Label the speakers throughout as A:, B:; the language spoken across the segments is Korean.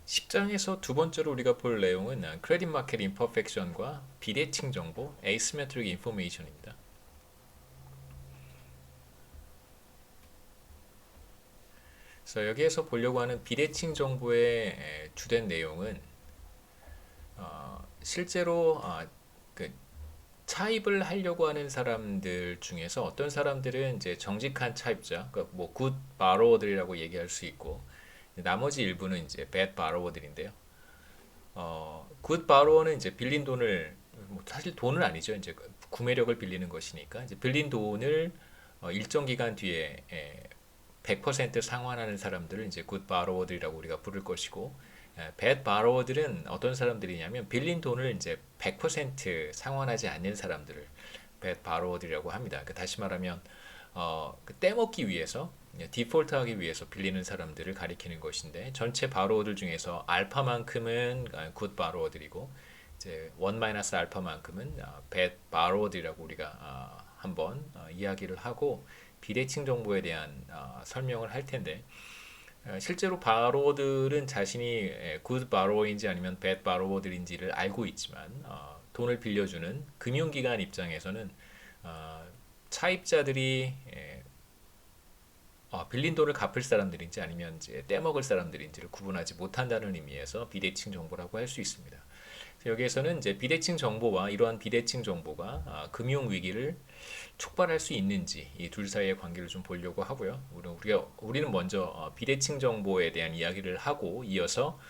A: 10장에서 두 번째로 우리가 볼 내용은 크레딧 마켓 임퍼펙션과 비대칭 정보, asymmetric information입니다. 그래서 여기에서 보려고 하는 비대칭 정보의 주된 내용은 실제로 그 차입을 하려고 하는 사람들 중에서 어떤 사람들은 이제 정직한 차입자, 그러니까 뭐 굿 바로워들이라고 얘기할 수 있고 나머지 일부는 이제 bad 바로워들인데요. 굿 바로워는 이제 빌린 돈을 뭐 사실 돈은 아니죠. 이제 구매력을 빌리는 것이니까 이제 빌린 돈을 일정 기간 뒤에 100% 상환하는 사람들을 이제 굿 바로워들이라고 우리가 부를 것이고 bad 바로워들은 어떤 사람들이냐면 빌린 돈을 이제 100% 상환하지 않는 사람들을 bad 바로워들이라고 합니다. 그러니까 다시 말하면 그 떼먹기 위해서 디폴트하기 위해서 빌리는 사람들을 가리키는 것인데 전체 바로워들 중에서 알파만큼은 굿 바로워들이고 이제 원 마이너스 알파만큼은 bad 바로워들이라고 우리가 한번 이야기를 하고 비대칭 정보에 대한 설명을 할 텐데 실제로 바로워들은 자신이 굿 바로워인지 아니면 bad 바로워들인지를 알고 있지만 돈을 빌려주는 금융기관 입장에서는 차입자들이 빌린 돈을 갚을 사람들인지 아니면 이제 떼먹을 사람들인지를 구분하지 못한다는 의미에서 비대칭 정보라고 할 수 있습니다. 여기에서는 이제 비대칭 정보와 이러한 비대칭 정보가 금융 위기를 촉발할 수 있는지 이 둘 사이의 관계를 좀 보려고 하고요. 우리는 먼저 비대칭 정보에 대한 이야기를 하고 이어서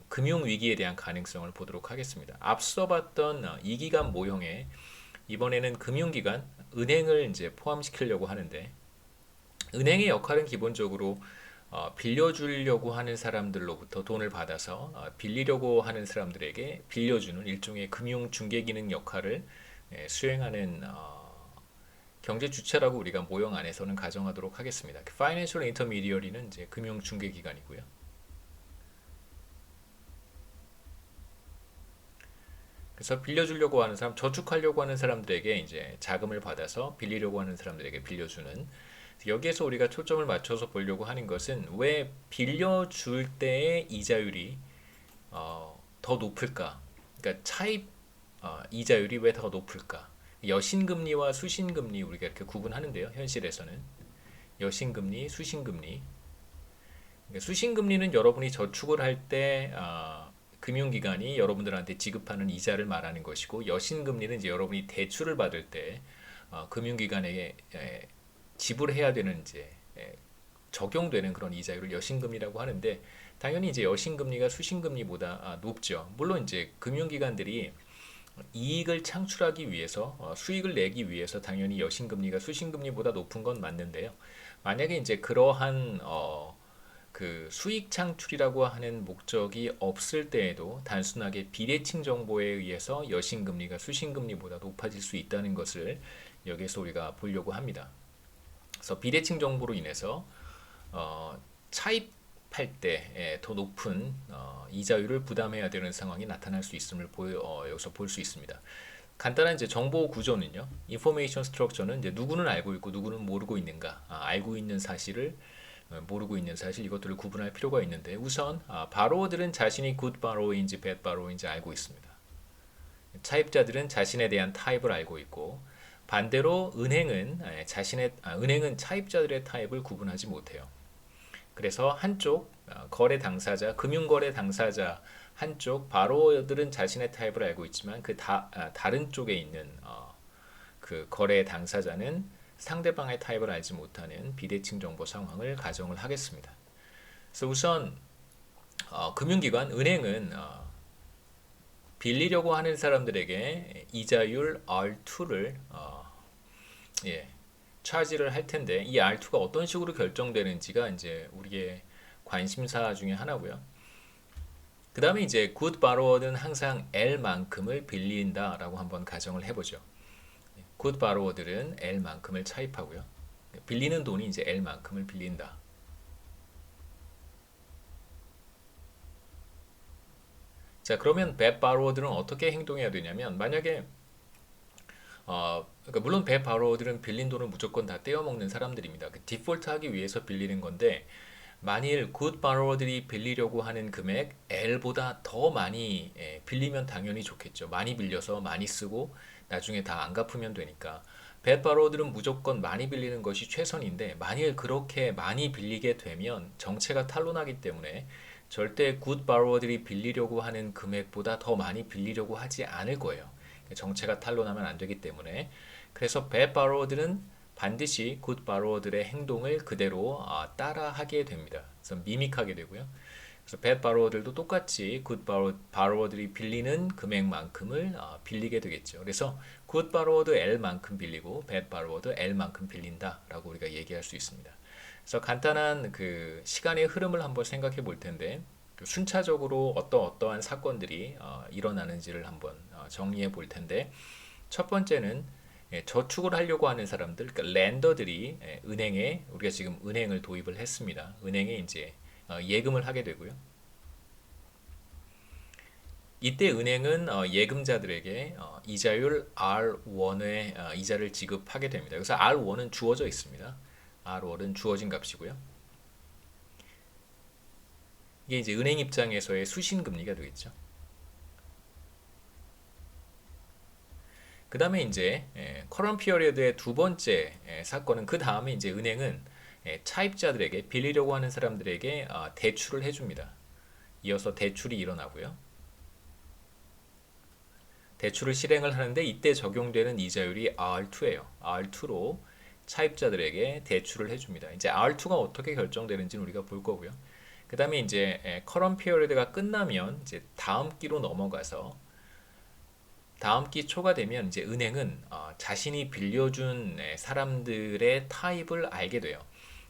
A: 금융 위기에 대한 가능성을 보도록 하겠습니다. 앞서 봤던 이기간 모형에 이번에는 금융기관, 은행을 이제 포함시키려고 하는데 은행의 역할은 기본적으로 빌려주려고 하는 사람들로부터 돈을 받아서 빌리려고 하는 사람들에게 빌려주는 일종의 금융 중개 기능 역할을 수행하는 경제 주체라고 우리가 모형 안에서는 가정하도록 하겠습니다. Financial Intermediary는 이제 금융 중개 기관이고요. 그래서 빌려주려고 하는 사람, 저축하려고 하는 사람들에게 이제 자금을 받아서 빌리려고 하는 사람들에게 빌려주는 여기에서 우리가 초점을 맞춰서 보려고 하는 것은 왜 빌려줄 때의 이자율이 더 높을까? 그러니까 차입 이자율이 왜 더 높을까? 여신금리와 수신금리 우리가 이렇게 구분하는데요. 현실에서는 여신금리, 수신금리. 그러니까 수신금리는 여러분이 저축을 할 때 금융기관이 여러분들한테 지급하는 이자를 말하는 것이고 여신금리는 이제 여러분이 대출을 받을 때 금융기관에게 지불해야 되는 이제 적용되는 그런 이자율을 여신금리라고 하는데 당연히 이제 여신금리가 수신금리보다 높죠. 물론 이제 금융기관들이 이익을 창출하기 위해서 수익을 내기 위해서 당연히 여신금리가 수신금리보다 높은 건 맞는데요. 만약에 이제 그러한 그 수익 창출이라고 하는 목적이 없을 때에도 단순하게 비대칭 정보에 의해서 여신금리가 수신금리보다 높아질 수 있다는 것을 여기서 우리가 보려고 합니다. 그래서 비대칭 정보로 인해서 차입할 때 더 높은 이자율을 부담해야 되는 상황이 나타날 수 있음을 여기서 볼 수 있습니다. 간단한 이제 정보 구조는요. 인포메이션 스트럭처는 이제 누구는 알고 있고 누구는 모르고 있는가, 알고 있는 사실을 모르고 있는 사실 이것들을 구분할 필요가 있는데 우선 바로워들은 자신이 굿 바로워인지 배드 바로워인지 알고 있습니다. 차입자들은 자신에 대한 타입을 알고 있고 반대로 은행은 차입자들의 타입을 구분하지 못해요. 그래서 한쪽 거래 당사자, 금융거래 당사자 한쪽 바로워들은 자신의 타입을 알고 있지만 다른 쪽에 있는 그 거래 당사자는 상대방의 타입을 알지 못하는 비대칭 정보 상황을 가정을 하겠습니다. 그래서 우선 금융기관, 은행은 빌리려고 하는 사람들에게 이자율 R2를 차지를 할 텐데 이 R2가 어떤 식으로 결정되는지가 이제 우리의 관심사 중에 하나고요. 그 다음에 이제 굿 바로워는 항상 L만큼을 빌린다라고 한번 가정을 해보죠. 굿 바로워들은 L만큼을 차입하고요. 빌리는 돈이 이제 L만큼을 빌린다. 자, 그러면 bad 바로워들은 어떻게 행동해야 되냐면 만약에 그러니까 물론 배 바로들은 빌린 돈을 무조건 다 떼어먹는 사람들입니다. 그 디폴트 하기 위해서 빌리는 건데 만일 good borrower들이 빌리려고 하는 금액 L보다 더 많이 빌리면 당연히 좋겠죠. 많이 빌려서 많이 쓰고 나중에 다 안 갚으면 되니까. bad borrower들은 무조건 많이 빌리는 것이 최선인데 만일 그렇게 많이 빌리게 되면 정체가 탄로나기 때문에 절대 good borrower들이 빌리려고 하는 금액보다 더 많이 빌리려고 하지 않을 거예요. 정체가 탄로나면 안 되기 때문에. 그래서 bad borrower들은 반드시 good borrower들의 행동을 그대로 따라하게 됩니다. 그래서 미믹하게 되고요. 그래서 bad borrower들도 똑같이 good borrower들이 빌리는 금액만큼을 빌리게 되겠죠. 그래서 good borrower도 L만큼 빌리고 bad borrower도 L만큼 빌린다라고 우리가 얘기할 수 있습니다. 그래서 간단한 그 시간의 흐름을 한번 생각해 볼 텐데 순차적으로 어떠한 사건들이 일어나는지를 한번 정리해 볼 텐데 첫 번째는 저축을 하려고 하는 사람들, 그러니까 랜더들이 은행에 우리가 지금 은행을 도입을 했습니다. 은행에 이제 예금을 하게 되고요. 이때 은행은 예금자들에게 이자율 R1의 이자를 지급하게 됩니다. 그래서 R1은 주어져 있습니다. R1은 주어진 값이고요. 이게 이제 은행 입장에서의 수신금리가 되겠죠. 그 다음에 이제 커런 피어리어드의 두 번째 사건은 그 다음에 이제 은행은 차입자들에게 빌리려고 하는 사람들에게 대출을 해줍니다. 이어서 대출이 일어나고요. 대출을 실행을 하는데 이때 적용되는 이자율이 R2예요. R2로 차입자들에게 대출을 해줍니다. 이제 R2가 어떻게 결정되는지는 우리가 볼 거고요. 그 다음에 이제 커런 피어리어드가 끝나면 이제 다음 기로 넘어가서 다음 기 초가 되면 이제 은행은 자신이 빌려준 사람들의 타입을 알게 돼요.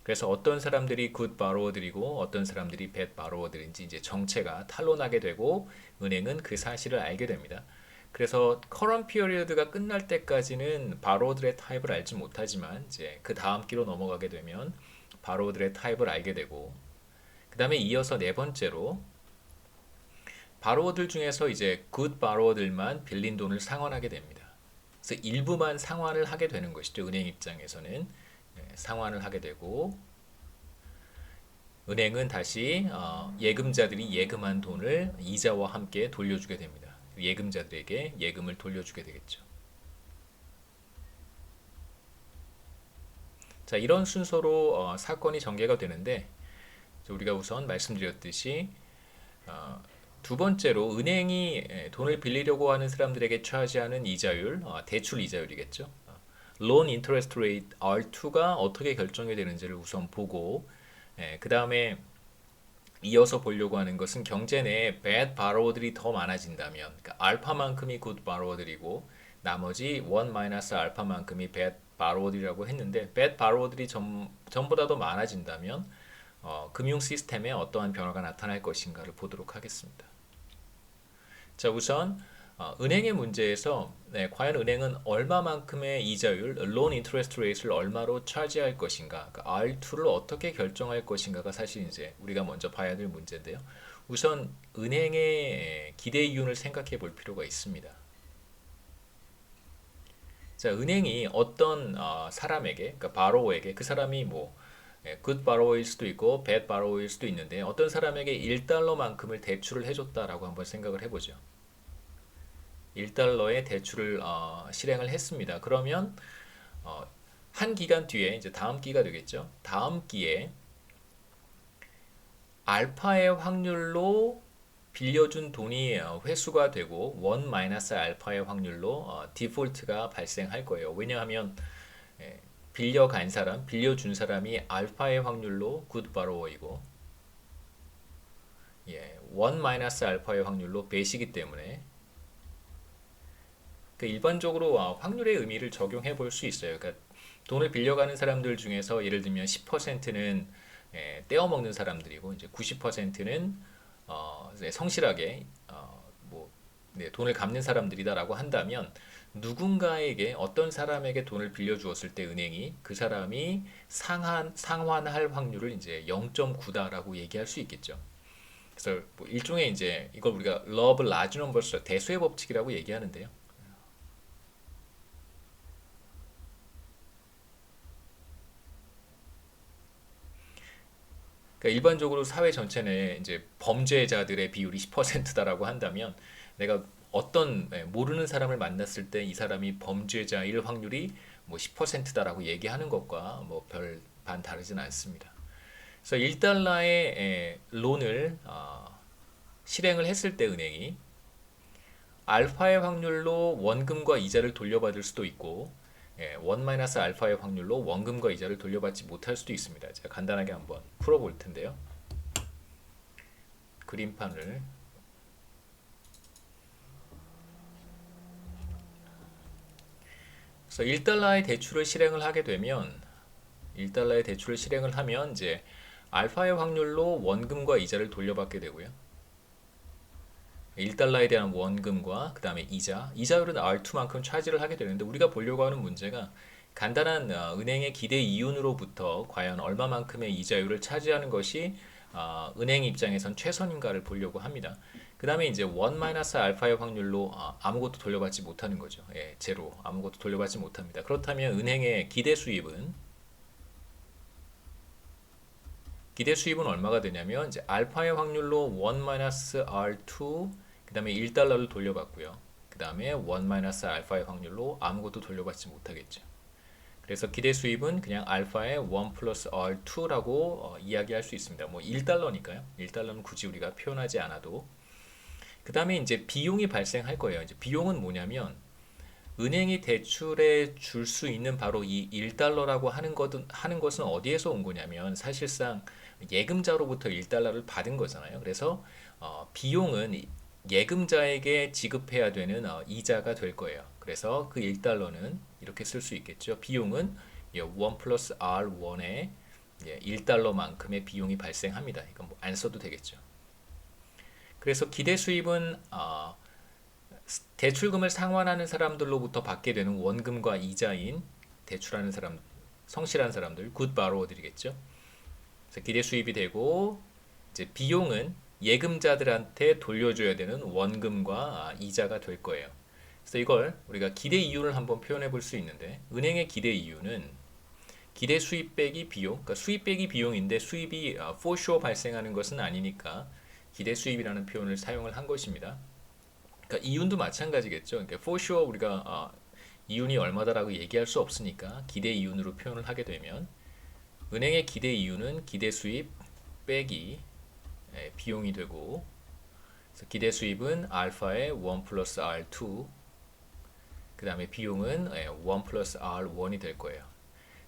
A: 그래서 어떤 사람들이 good borrower들이고 어떤 사람들이 bad borrower들인지 이제 정체가 탄로나게 되고 은행은 그 사실을 알게 됩니다. 그래서 current period가 끝날 때까지는 borrower들의 타입을 알지 못하지만 이제 그 다음 기로 넘어가게 되면 borrower들의 타입을 알게 되고 그 다음에 이어서 네 번째로 바로워들 중에서 이제 굿 바로워들만 빌린 돈을 상환하게 됩니다. 그래서 일부만 상환을 하게 되는 것이죠. 은행 입장에서는 상환을 하게 되고 은행은 다시 예금자들이 예금한 돈을 이자와 함께 돌려주게 됩니다. 예금자들에게 예금을 돌려주게 되겠죠. 자, 이런 순서로 사건이 전개가 되는데 우리가 우선 말씀드렸듯이 두 번째로 은행이 돈을 빌리려고 하는 사람들에게 차지하는 이자율, 대출 이자율이겠죠. Loan Interest Rate R2가 어떻게 결정이 되는지를 우선 보고 그 다음에 이어서 보려고 하는 것은 경제 내에 bad borrower들이 더 많아진다면 그러니까 알파만큼이 good borrower들이고 나머지 1-알파만큼이 bad borrower들이라고 했는데 bad borrower들이 전보다 더 많아진다면 금융 시스템에 어떠한 변화가 나타날 것인가를 보도록 하겠습니다. 자, 우선 은행의 문제에서 과연 은행은 얼마만큼의 이자율, loan interest rate를 얼마로 차지할 것인가, 그러니까 R2를 어떻게 결정할 것인가가 사실 이제 우리가 먼저 봐야 될 문제인데요. 우선 은행의 기대 이윤을 생각해 볼 필요가 있습니다. 자, 은행이 어떤 사람에게, 그러니까 바로워에게 그 사람이 뭐 good borrower일 수도 있고 bad borrower일 수도 있는데 어떤 사람에게 1달러만큼을 대출을 해줬다라고 한번 생각을 해보죠. 1달러의 대출을 실행을 했습니다. 그러면 한 기간 뒤에 이제 다음 기가 되겠죠. 다음 기에 알파의 확률로 빌려준 돈이 회수가 되고 1-알파의 확률로 디폴트가 발생할 거예요. 왜냐하면 빌려간 사람, 빌려준 사람이 알파의 확률로 good borrower이고 1-알파의 확률로 배시기 때문에 일반적으로 확률의 의미를 적용해 볼 수 있어요. 그러니까 돈을 빌려가는 사람들 중에서 예를 들면 10%는 떼어먹는 사람들이고 이제 90%는 성실하게 돈을 갚는 사람들이다라고 한다면 누군가에게 어떤 사람에게 돈을 빌려주었을 때 은행이 그 사람이 상환할 확률을 이제 0.9다라고 얘기할 수 있겠죠. 그래서 뭐 일종의 이제 이걸 우리가 love large numbers 대수의 법칙이라고 얘기하는데요. 그러니까 일반적으로 사회 전체 내에 이제 범죄자들의 비율이 10%다라고 한다면 내가 어떤 모르는 사람을 만났을 때 이 사람이 범죄자일 확률이 뭐 10%다라고 얘기하는 것과 뭐 별 반 다르진 않습니다. 그래서 1달러의 론을 실행을 했을 때 은행이 알파의 확률로 원금과 이자를 돌려받을 수도 있고 1 알파의 확률로 원금과 이자를 돌려받지 못할 수도 있습니다. 제가 간단하게 한번 풀어볼 텐데요. 그림판을 그래서 1달러의 대출을 실행을 하게 되면 1달러의 대출을 실행을 하면 이제 알파의 확률로 원금과 이자를 돌려받게 되고요. 1달러에 대한 원금과 그 다음에 이자율은 R2만큼 차지를 하게 되는데 우리가 보려고 하는 문제가 간단한 은행의 기대 이윤으로부터 과연 얼마만큼의 이자율을 차지하는 것이 은행 입장에선 최선인가를 보려고 합니다. 그 다음에 이제 1 알파의 확률로 아무것도 돌려받지 못하는 거죠. 예, 제로 아무것도 돌려받지 못합니다. 그렇다면 은행의 기대 수입은 얼마가 되냐면 이제 알파의 확률로 1 R2 그 다음에 1달러를 돌려받고요. 그 다음에 1 알파의 확률로 아무것도 돌려받지 못하겠죠. 그래서 기대 수입은 그냥 알파의 1 플러스 R2라고 이야기할 수 있습니다. 뭐 1달러니까요. 1달러는 굳이 우리가 표현하지 않아도. 그 다음에 이제 비용이 발생할 거예요. 이제 비용은 뭐냐면 은행이 대출에 줄 수 있는 바로 이 1달러라고 하는 것은 어디에서 온 거냐면 사실상 예금자로부터 1달러를 받은 거잖아요. 그래서 비용은 예금자에게 지급해야 되는 이자가 될 거예요. 그래서 그 1달러는 이렇게 쓸 수 있겠죠. 비용은 1 플러스 R1에 1달러만큼의 비용이 발생합니다. 이건 뭐 안 써도 되겠죠. 그래서 기대 수입은 대출금을 상환하는 사람들로부터 받게 되는 원금과 이자인 대출하는 사람, 성실한 사람들, 굿 바로워들이겠죠. 그래서 기대 수입이 되고 이제 비용은 예금자들한테 돌려줘야 되는 원금과 이자가 될 거예요. 그래서 이걸 우리가 기대 이윤을 한번 표현해 볼 수 있는데 은행의 기대 이윤은 기대 수입 빼기 비용, 그러니까 수입 빼기 비용인데 수입이 for sure 발생하는 것은 아니니까 기대 수입이라는 표현을 사용을 한 것입니다. 그러니까 이윤도 마찬가지겠죠. 그러니까 for sure 우리가 이윤이 얼마다라고 얘기할 수 없으니까 기대 이윤으로 표현을 하게 되면 은행의 기대 이윤은 기대 수입 빼기 비용이 되고 그래서 기대 수입은 알파의 1 플러스 R2 그 다음에 비용은 1 플러스 R1이 될 거예요.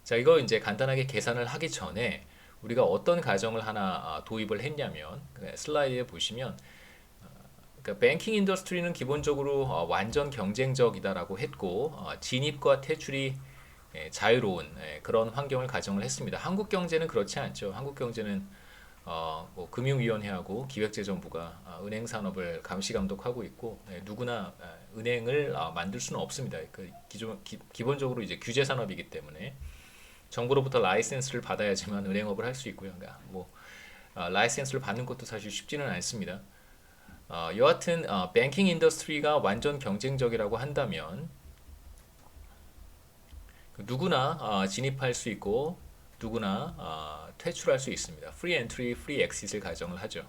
A: 자, 이거 이제 간단하게 계산을 하기 전에 우리가 어떤 가정을 하나 도입을 했냐면 슬라이드에 보시면 그러니까 뱅킹 인더스트리는 기본적으로 완전 경쟁적이다라고 했고 진입과 퇴출이 자유로운 그런 환경을 가정을 했습니다. 한국 경제는 그렇지 않죠. 한국 경제는 뭐 금융위원회하고 기획재정부가 은행 산업을 감시 감독하고 있고 누구나 은행을 만들 수는 없습니다. 그 기본적으로 이제 규제 산업이기 때문에 정부로부터 라이센스를 받아야지만 은행업을 할 수 있고요. 그러니까 뭐 라이센스를 받는 것도 사실 쉽지는 않습니다. 여하튼 뱅킹 인더스트리가 완전 경쟁적이라고 한다면 누구나 진입할 수 있고 누구나 퇴출할 수 있습니다. 프리 엔트리, 프리 엑싯을 가정을 하죠.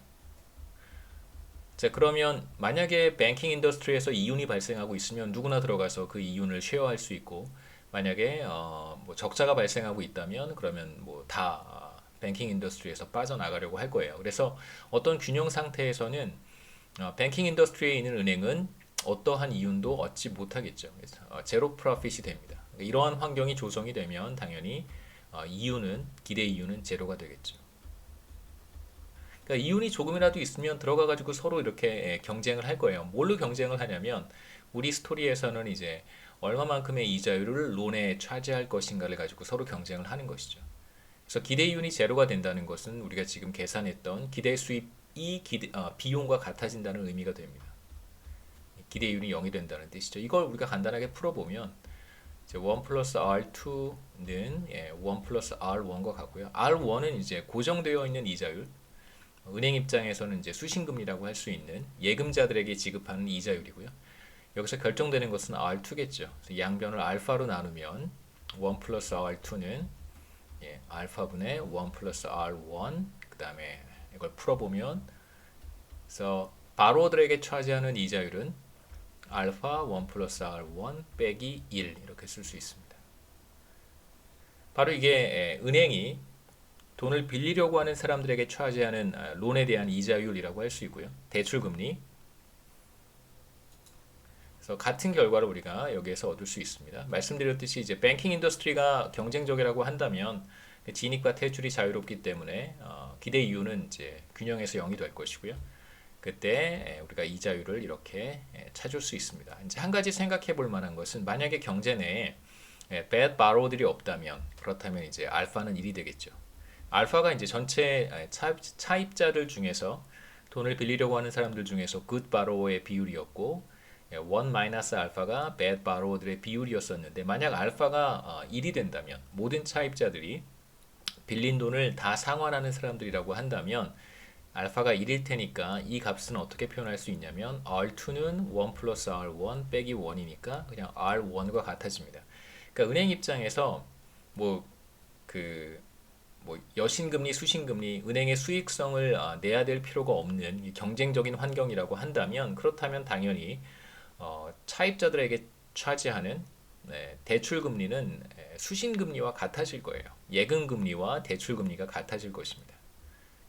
A: 자, 그러면 만약에 뱅킹 인더스트리에서 이윤이 발생하고 있으면 누구나 들어가서 그 이윤을 쉐어할 수 있고 만약에 뭐 적자가 발생하고 있다면 그러면 뭐 다 뱅킹 인더스트리에서 빠져나가려고 할 거예요. 그래서 어떤 균형 상태에서는 뱅킹 인더스트리에 있는 은행은 어떠한 이윤도 얻지 못하겠죠. 그래서 제로 프로핏이 됩니다. 이러한 환경이 조성이 되면 당연히 기대 이윤은 제로가 되겠죠. 그러니까 이윤이 조금이라도 있으면 들어가가지고 서로 이렇게 경쟁을 할 거예요. 뭘로 경쟁을 하냐면 우리 스토리에서는 이제 얼마만큼의 이자율을 론에 차지할 것인가를 가지고 서로 경쟁을 하는 것이죠. 그래서 기대 이윤이 제로가 된다는 것은 우리가 지금 계산했던 기대 수입이 비용과 같아진다는 의미가 됩니다. 기대 이윤이 0이 된다는 뜻이죠. 이걸 우리가 간단하게 풀어보면 1 플러스 R2는 1 플러스 R1과 같고요. R1은 이제 고정되어 있는 이자율, 은행 입장에서는 이제 수신금리라고 할 수 있는 예금자들에게 지급하는 이자율이고요. 여기서 결정되는 것은 R2겠죠. 양변을 알파로 나누면 1 플러스 R2는 알파분의 1 플러스 R1 그 그다음에 이걸 풀어보면 그래서 바로들에게 차지하는 이자율은 알파 1 플러스 R1 빼기 1 이렇게 쓸 수 있습니다. 바로 이게 은행이 돈을 빌리려고 하는 사람들에게 차지하는 론에 대한 이자율이라고 할 수 있고요. 대출금리. 그래서 같은 결과를 우리가 여기에서 얻을 수 있습니다. 말씀드렸듯이 이제 뱅킹 인더스트리가 경쟁적이라고 한다면 진입과 퇴출이 자유롭기 때문에 기대 이유는 이제 균형에서 0이 될 것이고요. 그때 우리가 이자율을 이렇게 찾을 수 있습니다. 이제 한 가지 생각해 볼 만한 것은 만약에 경제 내에 bad borrower들이 없다면 그렇다면 이제 알파는 1이 되겠죠. 알파가 이제 전체 차입자들 중에서 돈을 빌리려고 하는 사람들 중에서 good borrower의 비율이었고 1 마이너스 알파가 bad borrower들의 비율이었었는데 만약 알파가 1이 된다면 모든 차입자들이 빌린 돈을 다 상환하는 사람들이라고 한다면 알파가 1일 테니까 이 값은 어떻게 표현할 수 있냐면 R2는 1 플러스 R1 빼기 1이니까 그냥 R1과 같아집니다. 그러니까 은행 입장에서 뭐 여신금리, 수신금리, 은행의 수익성을 내야 될 필요가 없는 경쟁적인 환경이라고 한다면 그렇다면 당연히 차입자들에게 차지하는 대출금리는 수신금리와 같아질 거예요. 예금금리와 대출금리가 같아질 것입니다.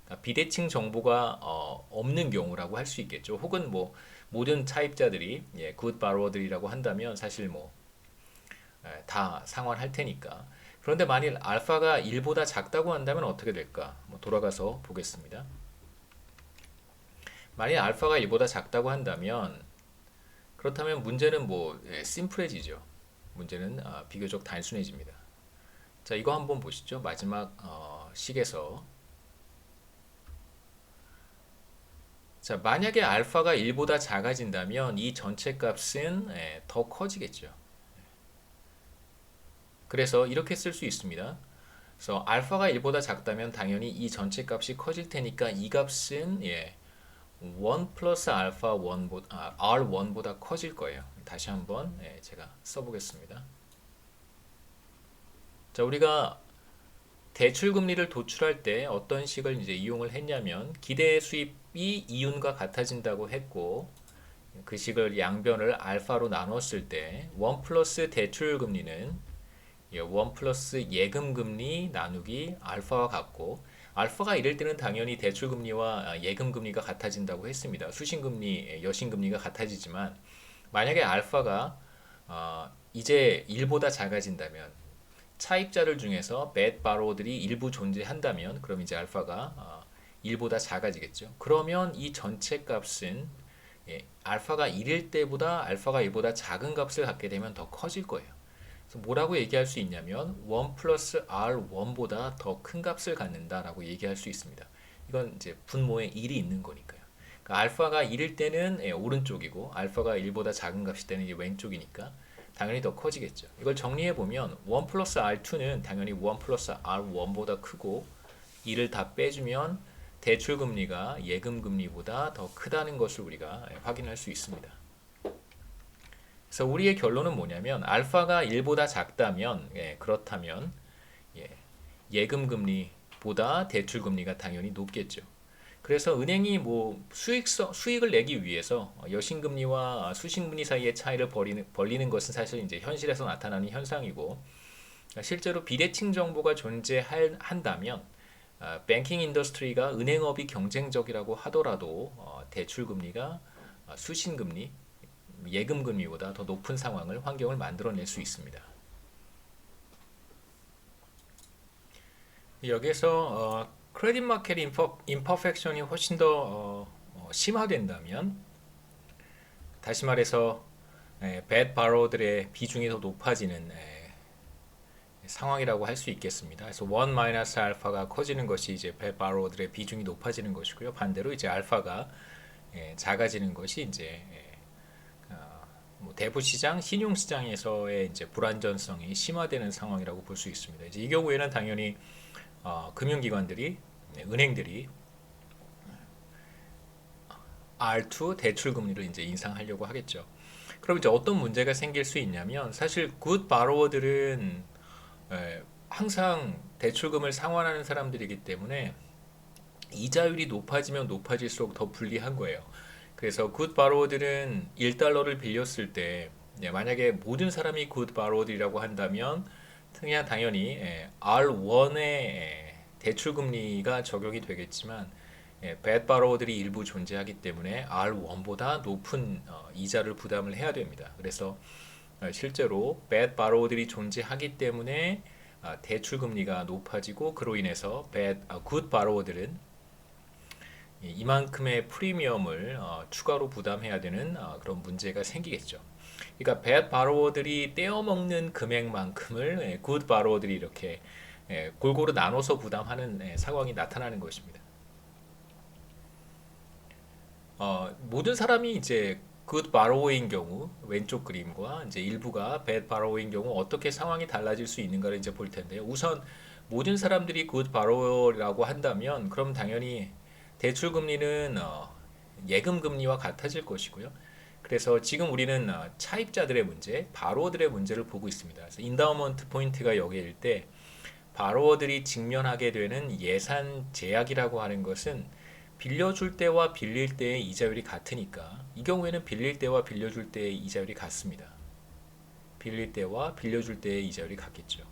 A: 그러니까 비대칭 정보가 없는 경우라고 할 수 있겠죠. 혹은 뭐 모든 차입자들이 굿 바로워들이라고 한다면 사실 다 상환할 테니까. 그런데 만일 알파가 1보다 작다고 한다면 어떻게 될까? 돌아가서 보겠습니다. 만일 알파가 1보다 작다고 한다면 그렇다면 문제는 심플해지죠. 문제는 비교적 단순해집니다. 자, 이거 한번 보시죠. 마지막 식에서 자, 만약에 알파가 1보다 작아진다면 이 전체 값은 더 커지겠죠. 그래서 이렇게 쓸 수 있습니다. 그래서 알파가 1보다 작다면 당연히 이 전체 값이 커질 테니까 이 값은 1 플러스 알파 1보다, R1보다 커질 거예요. 다시 한번 제가 써보겠습니다. 자, 우리가 대출 금리를 도출할 때 어떤 식을 이제 이용을 했냐면 기대 수입이 이윤과 같아진다고 했고 그 식을 양변을 알파로 나눴을 때 1 플러스 대출 금리는 1 플러스 예금 금리 나누기 알파와 같고 알파가 이럴 때는 당연히 대출 금리와 예금 금리가 같아진다고 했습니다. 수신 금리, 여신 금리가 같아지지만 만약에 알파가 이제 1보다 작아진다면 차입자들 중에서 bad borrower들이 일부 존재한다면 그럼 이제 알파가 1보다 작아지겠죠. 그러면 이 전체 값은 알파가 1일 때보다 알파가 1보다 작은 값을 갖게 되면 더 커질 거예요. 그래서 뭐라고 얘기할 수 있냐면 1 플러스 R1보다 더 큰 값을 갖는다라고 얘기할 수 있습니다. 이건 이제 분모에 1이 있는 거니까요. 그러니까 알파가 1일 때는 오른쪽이고 알파가 1보다 작은 값일 때는 이제 왼쪽이니까 당연히 더 커지겠죠. 이걸 정리해 보면 1 플러스 R2는 당연히 1 플러스 R1보다 크고 2를 다 빼주면 대출 금리가 예금 금리보다 더 크다는 것을 우리가 확인할 수 있습니다. 그래서 우리의 결론은 뭐냐면 알파가 1보다 작다면 그렇다면 예금 금리보다 대출 금리가 당연히 높겠죠. 그래서 은행이 수익을 내기 위해서 여신금리와 수신금리 사이의 차이를 벌리는 것은 사실 이제 현실에서 나타나는 현상이고 실제로 비대칭 정보가 존재한다면 뱅킹 인더스트리가 은행업이 경쟁적이라고 하더라도 대출 금리가 수신 금리, 예금 금리보다 더 높은 환경을 만들어낼 수 있습니다. 여기서 크레딧 마켓 임퍼펙션이 훨씬 더 심화된다면 다시 말해서 bad borrower들의 비중이 더 높아지는 상황이라고 할 수 있겠습니다. 그래서 1 마이너스 알파가 커지는 것이 이제 bad borrower들의 비중이 높아지는 것이고요. 반대로 이제 알파가 작아지는 것이 이제 대부 시장, 신용 시장에서의 이제 불안전성이 심화되는 상황이라고 볼 수 있습니다. 이제 이 경우에는 당연히 금융기관들이, 은행들이 R2 대출 금리를 이제 인상하려고 하겠죠. 그럼 이제 어떤 문제가 생길 수 있냐면 사실 굿 바로워들은 항상 대출금을 상환하는 사람들이기 때문에 이자율이 높아지면 높아질수록 더 불리한 거예요. 그래서 굿 바로워들은 1달러를 빌렸을 때 만약에 모든 사람이 굿 바로워들이라고 한다면 그냥 당연히 R1의 대출 금리가 적용이 되겠지만 bad borrower들이 일부 존재하기 때문에 R1보다 높은 이자를 부담을 해야 됩니다. 그래서 실제로 bad borrower들이 존재하기 때문에 대출 금리가 높아지고 그로 인해서 good borrower들은 이만큼의 프리미엄을 추가로 부담해야 되는 그런 문제가 생기겠죠. 그러니까 bad borrower들이 떼어먹는 금액만큼을 good borrower들이 이렇게 골고루 나눠서 부담하는 상황이 나타나는 것입니다. 모든 사람이 이제 good borrower인 경우 왼쪽 그림과 이제 일부가 bad borrower인 경우 어떻게 상황이 달라질 수 있는가를 이제 볼 텐데요. 우선 모든 사람들이 good borrower라고 한다면 그럼 당연히 대출 금리는 예금 금리와 같아질 것이고요. 그래서 지금 우리는 차입자들의 문제, 바로어들의 문제를 보고 있습니다. 그래서 인다우먼트 포인트가 여기일 때 바로어들이 직면하게 되는 예산 제약이라고 하는 것은 빌려줄 때와 빌릴 때의 이자율이 같으니까 이 경우에는 빌릴 때와 빌려줄 때의 이자율이 같습니다. 빌릴 때와 빌려줄 때의 이자율이 같겠죠.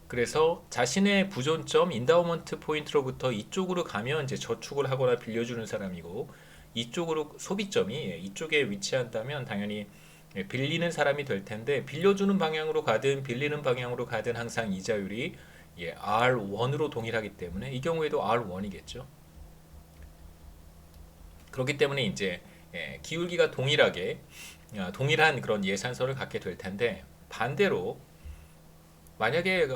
A: 그래서 자신의 부존점 인다우먼트 포인트로부터 이쪽으로 가면 이제 저축을 하거나 빌려주는 사람이고 이쪽으로 소비점이 이쪽에 위치한다면 당연히 빌리는 사람이 될 텐데 빌려주는 방향으로 가든 빌리는 방향으로 가든 항상 이자율이 R1으로 동일하기 때문에 이 경우에도 R1이겠죠. 그렇기 때문에 이제 기울기가 동일하게 동일한 그런 예산서를 갖게 될 텐데 반대로 만약에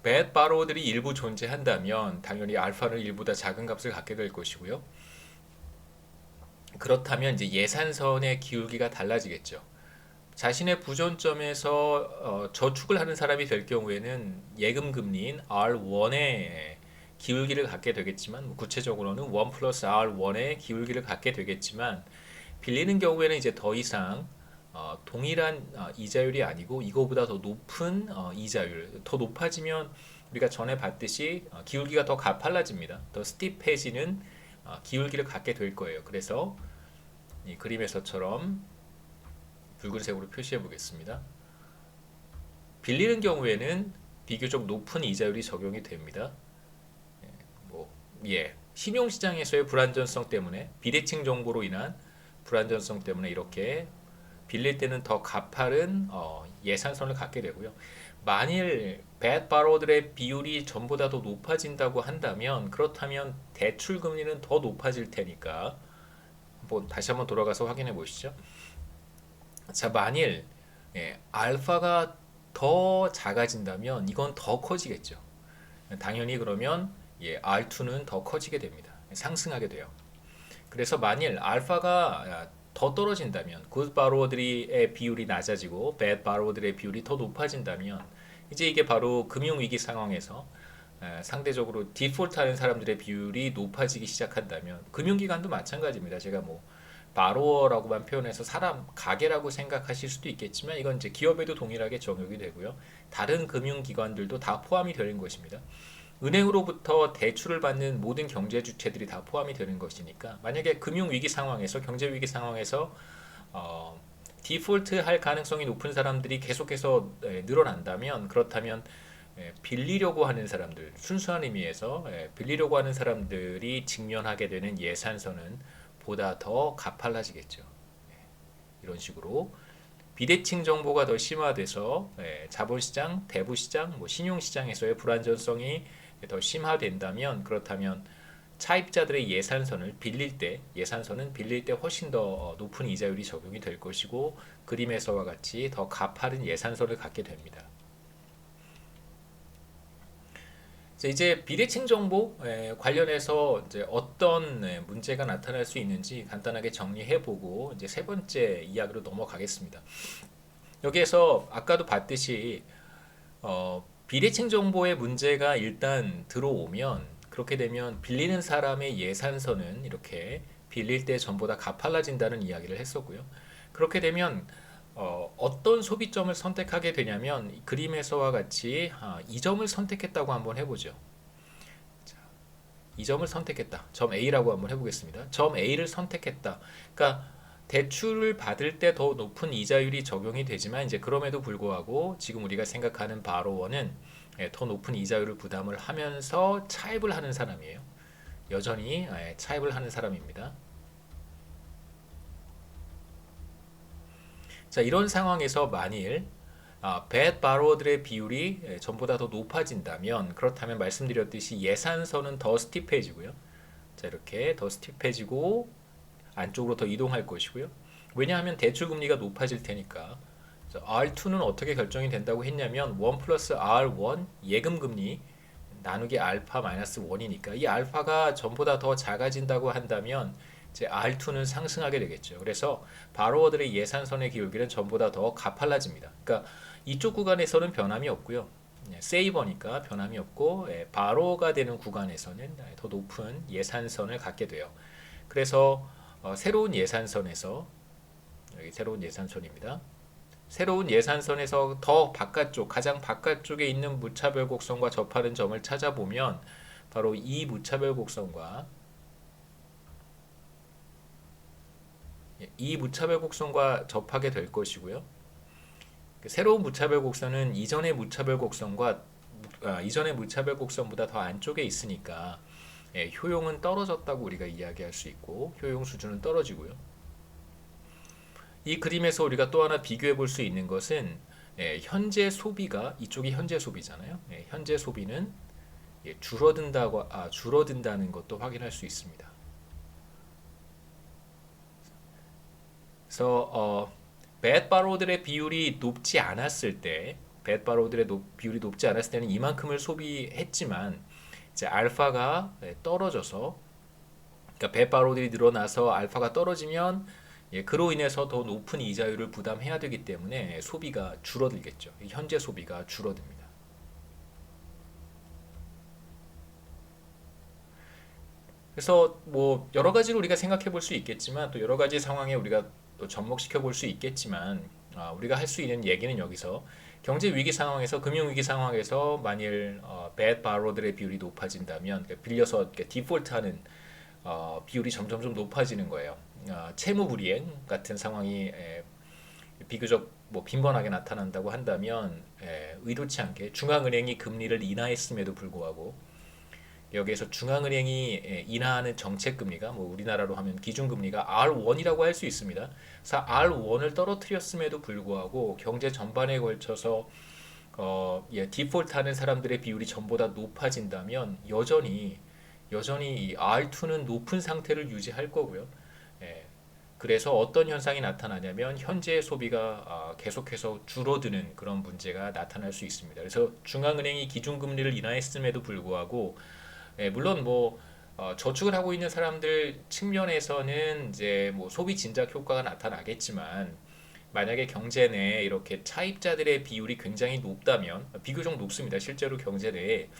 A: bad borrower들이 일부 존재한다면 당연히 알파는 일보다 작은 값을 갖게 될 것이고요. 그렇다면 이제 예산선의 기울기가 달라지겠죠. 자신의 부존점에서 저축을 하는 사람이 될 경우에는 예금 금리인 R1의 기울기를 갖게 되겠지만 구체적으로는 1 플러스 R1의 기울기를 갖게 되겠지만 빌리는 경우에는 이제 더 이상 동일한 이자율이 아니고 이거보다 더 높은 이자율, 더 높아지면 우리가 전에 봤듯이 기울기가 더 가팔라집니다. 더 스팁해지는 기울기를 갖게 될 거예요. 그래서 이 그림에서처럼 붉은색으로 표시해 보겠습니다. 빌리는 경우에는 비교적 높은 이자율이 적용이 됩니다. 신용시장에서의 불안전성 때문에 비대칭 정보로 인한 불안전성 때문에 이렇게 빌릴 때는 더 가파른 예산선을 갖게 되고요. 만일 bad borrower들의 비율이 전보다 더 높아진다고 한다면 그렇다면 대출 금리는 더 높아질 테니까 다시 한번 돌아가서 확인해 보시죠. 자, 만일 알파가 더 작아진다면 이건 더 커지겠죠. 당연히 그러면 R2는 더 커지게 됩니다. 상승하게 돼요. 그래서 만일 알파가 더 떨어진다면 good borrower들의 비율이 낮아지고 bad borrower들의 비율이 더 높아진다면 이제 이게 바로 금융위기 상황에서 상대적으로 디폴트하는 사람들의 비율이 높아지기 시작한다면 금융기관도 마찬가지입니다. 제가 바로어라고만 표현해서 사람 가게라고 생각하실 수도 있겠지만 이건 이제 기업에도 동일하게 적용이 되고요. 다른 금융기관들도 다 포함이 되는 것입니다. 은행으로부터 대출을 받는 모든 경제 주체들이 다 포함이 되는 것이니까 만약에 금융위기 상황에서 경제위기 상황에서 디폴트 할 가능성이 높은 사람들이 계속해서 늘어난다면 그렇다면 빌리려고 하는 사람들 순수한 의미에서 빌리려고 하는 사람들이 직면하게 되는 예산서는 보다 더 가팔라지겠죠. 이런 식으로 비대칭 정보가 더 심화돼서 자본시장, 대부시장, 신용시장에서의 불안전성이 더 심화된다면 그렇다면 차입자들의 예산선은 빌릴 때 훨씬 더 높은 이자율이 적용이 될 것이고 그림에서와 같이 더 가파른 예산선을 갖게 됩니다. 이제 비대칭 정보 관련해서 이제 어떤 문제가 나타날 수 있는지 간단하게 정리해보고 이제 세 번째 이야기로 넘어가겠습니다. 여기에서 아까도 봤듯이 비대칭 정보의 문제가 일단 들어오면 그렇게 되면 빌리는 사람의 예산선은 이렇게 빌릴 때 전보다 가팔라진다는 이야기를 했었고요. 그렇게 되면 어떤 소비점을 선택하게 되냐면 이 그림에서와 같이 이 점을 선택했다고 한번 해보죠. 이 점을 선택했다. 점 A라고 한번 해보겠습니다. 점 A를 선택했다. 그러니까 대출을 받을 때 더 높은 이자율이 적용이 되지만 이제 그럼에도 불구하고 지금 우리가 생각하는 바로워는 더 높은 이자율을 부담을 하면서 차입을 하는 사람이에요. 여전히 차입을 하는 사람입니다. 자, 이런 상황에서 만일 bad borrower들의 비율이 전보다 더 높아진다면 그렇다면 말씀드렸듯이 예산선은 더 스티프해지고요. 자, 이렇게 더 스티프해지고 안쪽으로 더 이동할 것이고요. 왜냐하면 대출 금리가 높아질 테니까. R2는 어떻게 결정이 된다고 했냐면 1 플러스 R1 예금 금리 나누기 알파 마이너스 1이니까 이 알파가 전보다 더 작아진다고 한다면 이제 R2는 상승하게 되겠죠. 그래서 바로워들의 예산선의 기울기는 전보다 더 가팔라집니다. 그러니까 이쪽 구간에서는 변함이 없고요. 세이버니까 변함이 없고 바로가 되는 구간에서는 더 높은 예산선을 갖게 돼요. 그래서 새로운 예산선에서 여기 새로운 예산선입니다. 새로운 예산선에서 더 바깥쪽, 가장 바깥쪽에 있는 무차별 곡선과 접하는 점을 찾아보면 바로 이 무차별 곡선과 접하게 될 것이고요. 새로운 무차별 곡선은 이전의 무차별 곡선과 이전의 무차별 곡선보다 더 안쪽에 있으니까 효용은 떨어졌다고 우리가 이야기할 수 있고 효용 수준은 떨어지고요. 이 그림에서 우리가 또 하나 비교해 볼 수 있는 것은 현재 소비가 이쪽이 현재 소비잖아요. 현재 소비는 줄어든다는 것도 확인할 수 있습니다. 그래서 bad borrower들의 비율이 높지 않았을 때, 비율이 높지 않았을 때는 이만큼을 소비했지만 이제 알파가 떨어져서, 그러니까 bad borrower들이 늘어나서 알파가 떨어지면 그로 인해서 더 높은 이자율을 부담해야 되기 때문에 소비가 줄어들겠죠. 현재 소비가 줄어듭니다. 그래서 뭐 여러 가지로 우리가 생각해 볼 수 있겠지만 또 여러 가지 상황에 우리가 또 접목시켜 볼 수 있겠지만 우리가 할 수 있는 얘기는 여기서 경제 위기 상황에서 금융 위기 상황에서 만일 bad borrower들의 비율이 높아진다면 그러니까 빌려서 디폴트하는 비율이 점점 높아지는 거예요. 채무 불이행 같은 상황이 비교적 뭐 빈번하게 나타난다고 한다면 의도치 않게 중앙은행이 금리를 인하했음에도 불구하고 여기에서 중앙은행이 인하하는 정책금리가 뭐 우리나라로 하면 기준금리가 R1이라고 할 수 있습니다. 그래서 R1을 떨어뜨렸음에도 불구하고 경제 전반에 걸쳐서 디폴트하는 사람들의 비율이 전보다 높아진다면 여전히 이 R2는 높은 상태를 유지할 거고요. 그래서 어떤 현상이 나타나냐면 현재 소비가 계속해서 줄어드는 그런 문제가 나타날 수 있습니다. 그래서 중앙은행이 기준금리를 인하했음에도 불구하고 물론 뭐 저축을 하고 있는 사람들 측면에서는 이제 뭐 소비 진작 효과가 나타나겠지만 만약에 경제 내에 이렇게 차입자들의 비율이 굉장히 높다면 비교적 높습니다. 실제로 경제 내에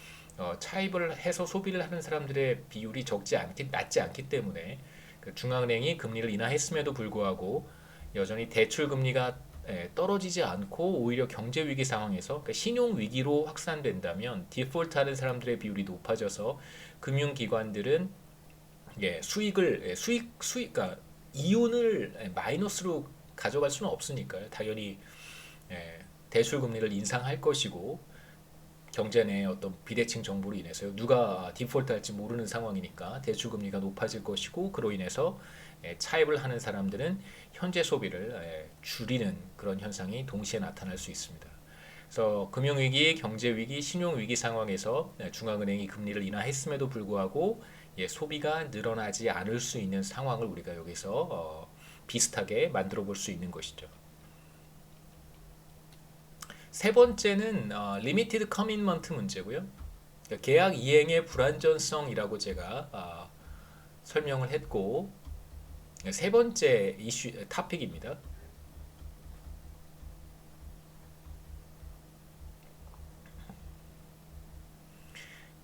A: 차입을 해서 소비를 하는 사람들의 비율이 낮지 않기 때문에 중앙은행이 금리를 인하했음에도 불구하고 여전히 대출 금리가 떨어지지 않고 오히려 경제 위기 상황에서 그러니까 신용 위기로 확산된다면 디폴트하는 사람들의 비율이 높아져서 금융기관들은 그러니까 이윤을 마이너스로 가져갈 수는 없으니까요. 당연히 대출 금리를 인상할 것이고 경제 내에 어떤 비대칭 정보로 인해서 누가 디폴트할지 모르는 상황이니까 대출 금리가 높아질 것이고 그로 인해서 차입을 하는 사람들은 현재 소비를 줄이는 그런 현상이 동시에 나타날 수 있습니다. 그래서 금융위기, 경제위기, 신용위기 상황에서 중앙은행이 금리를 인하했음에도 불구하고 소비가 늘어나지 않을 수 있는 상황을 우리가 여기서 비슷하게 만들어 볼 수 있는 것이죠. 세 번째는 리미티드 커밋먼트 문제고요. 그러니까 계약 이행의 불안전성이라고 제가 설명을 했고 세 번째 토픽입니다.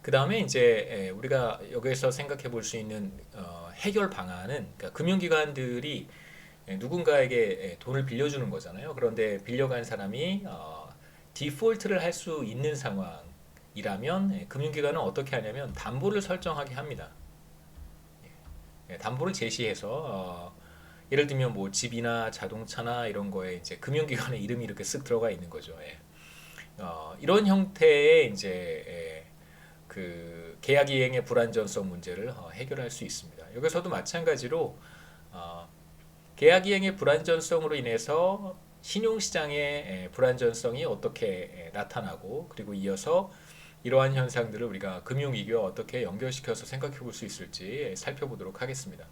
A: 그 다음에 이제 우리가 여기에서 생각해 볼 수 있는 해결 방안은 그러니까 금융기관들이 누군가에게 돈을 빌려주는 거잖아요. 그런데 빌려간 사람이 디폴트를 할 수 있는 상황이라면 금융기관은 어떻게 하냐면 담보를 설정하게 합니다. 담보를 제시해서 예를 들면 뭐 집이나 자동차나 이런 거에 이제 금융기관의 이름이 이렇게 쓱 들어가 있는 거죠. 이런 형태의 이제 그 계약 이행의 불안전성 문제를 해결할 수 있습니다. 여기서도 마찬가지로 어, 계약 이행의 불안전성으로 인해서 신용시장의 불안전성이 어떻게 나타나고 그리고 이어서 이러한 현상들을 우리가 금융위기와 어떻게 연결시켜서 생각해 볼 수 있을지 살펴보도록 하겠습니다.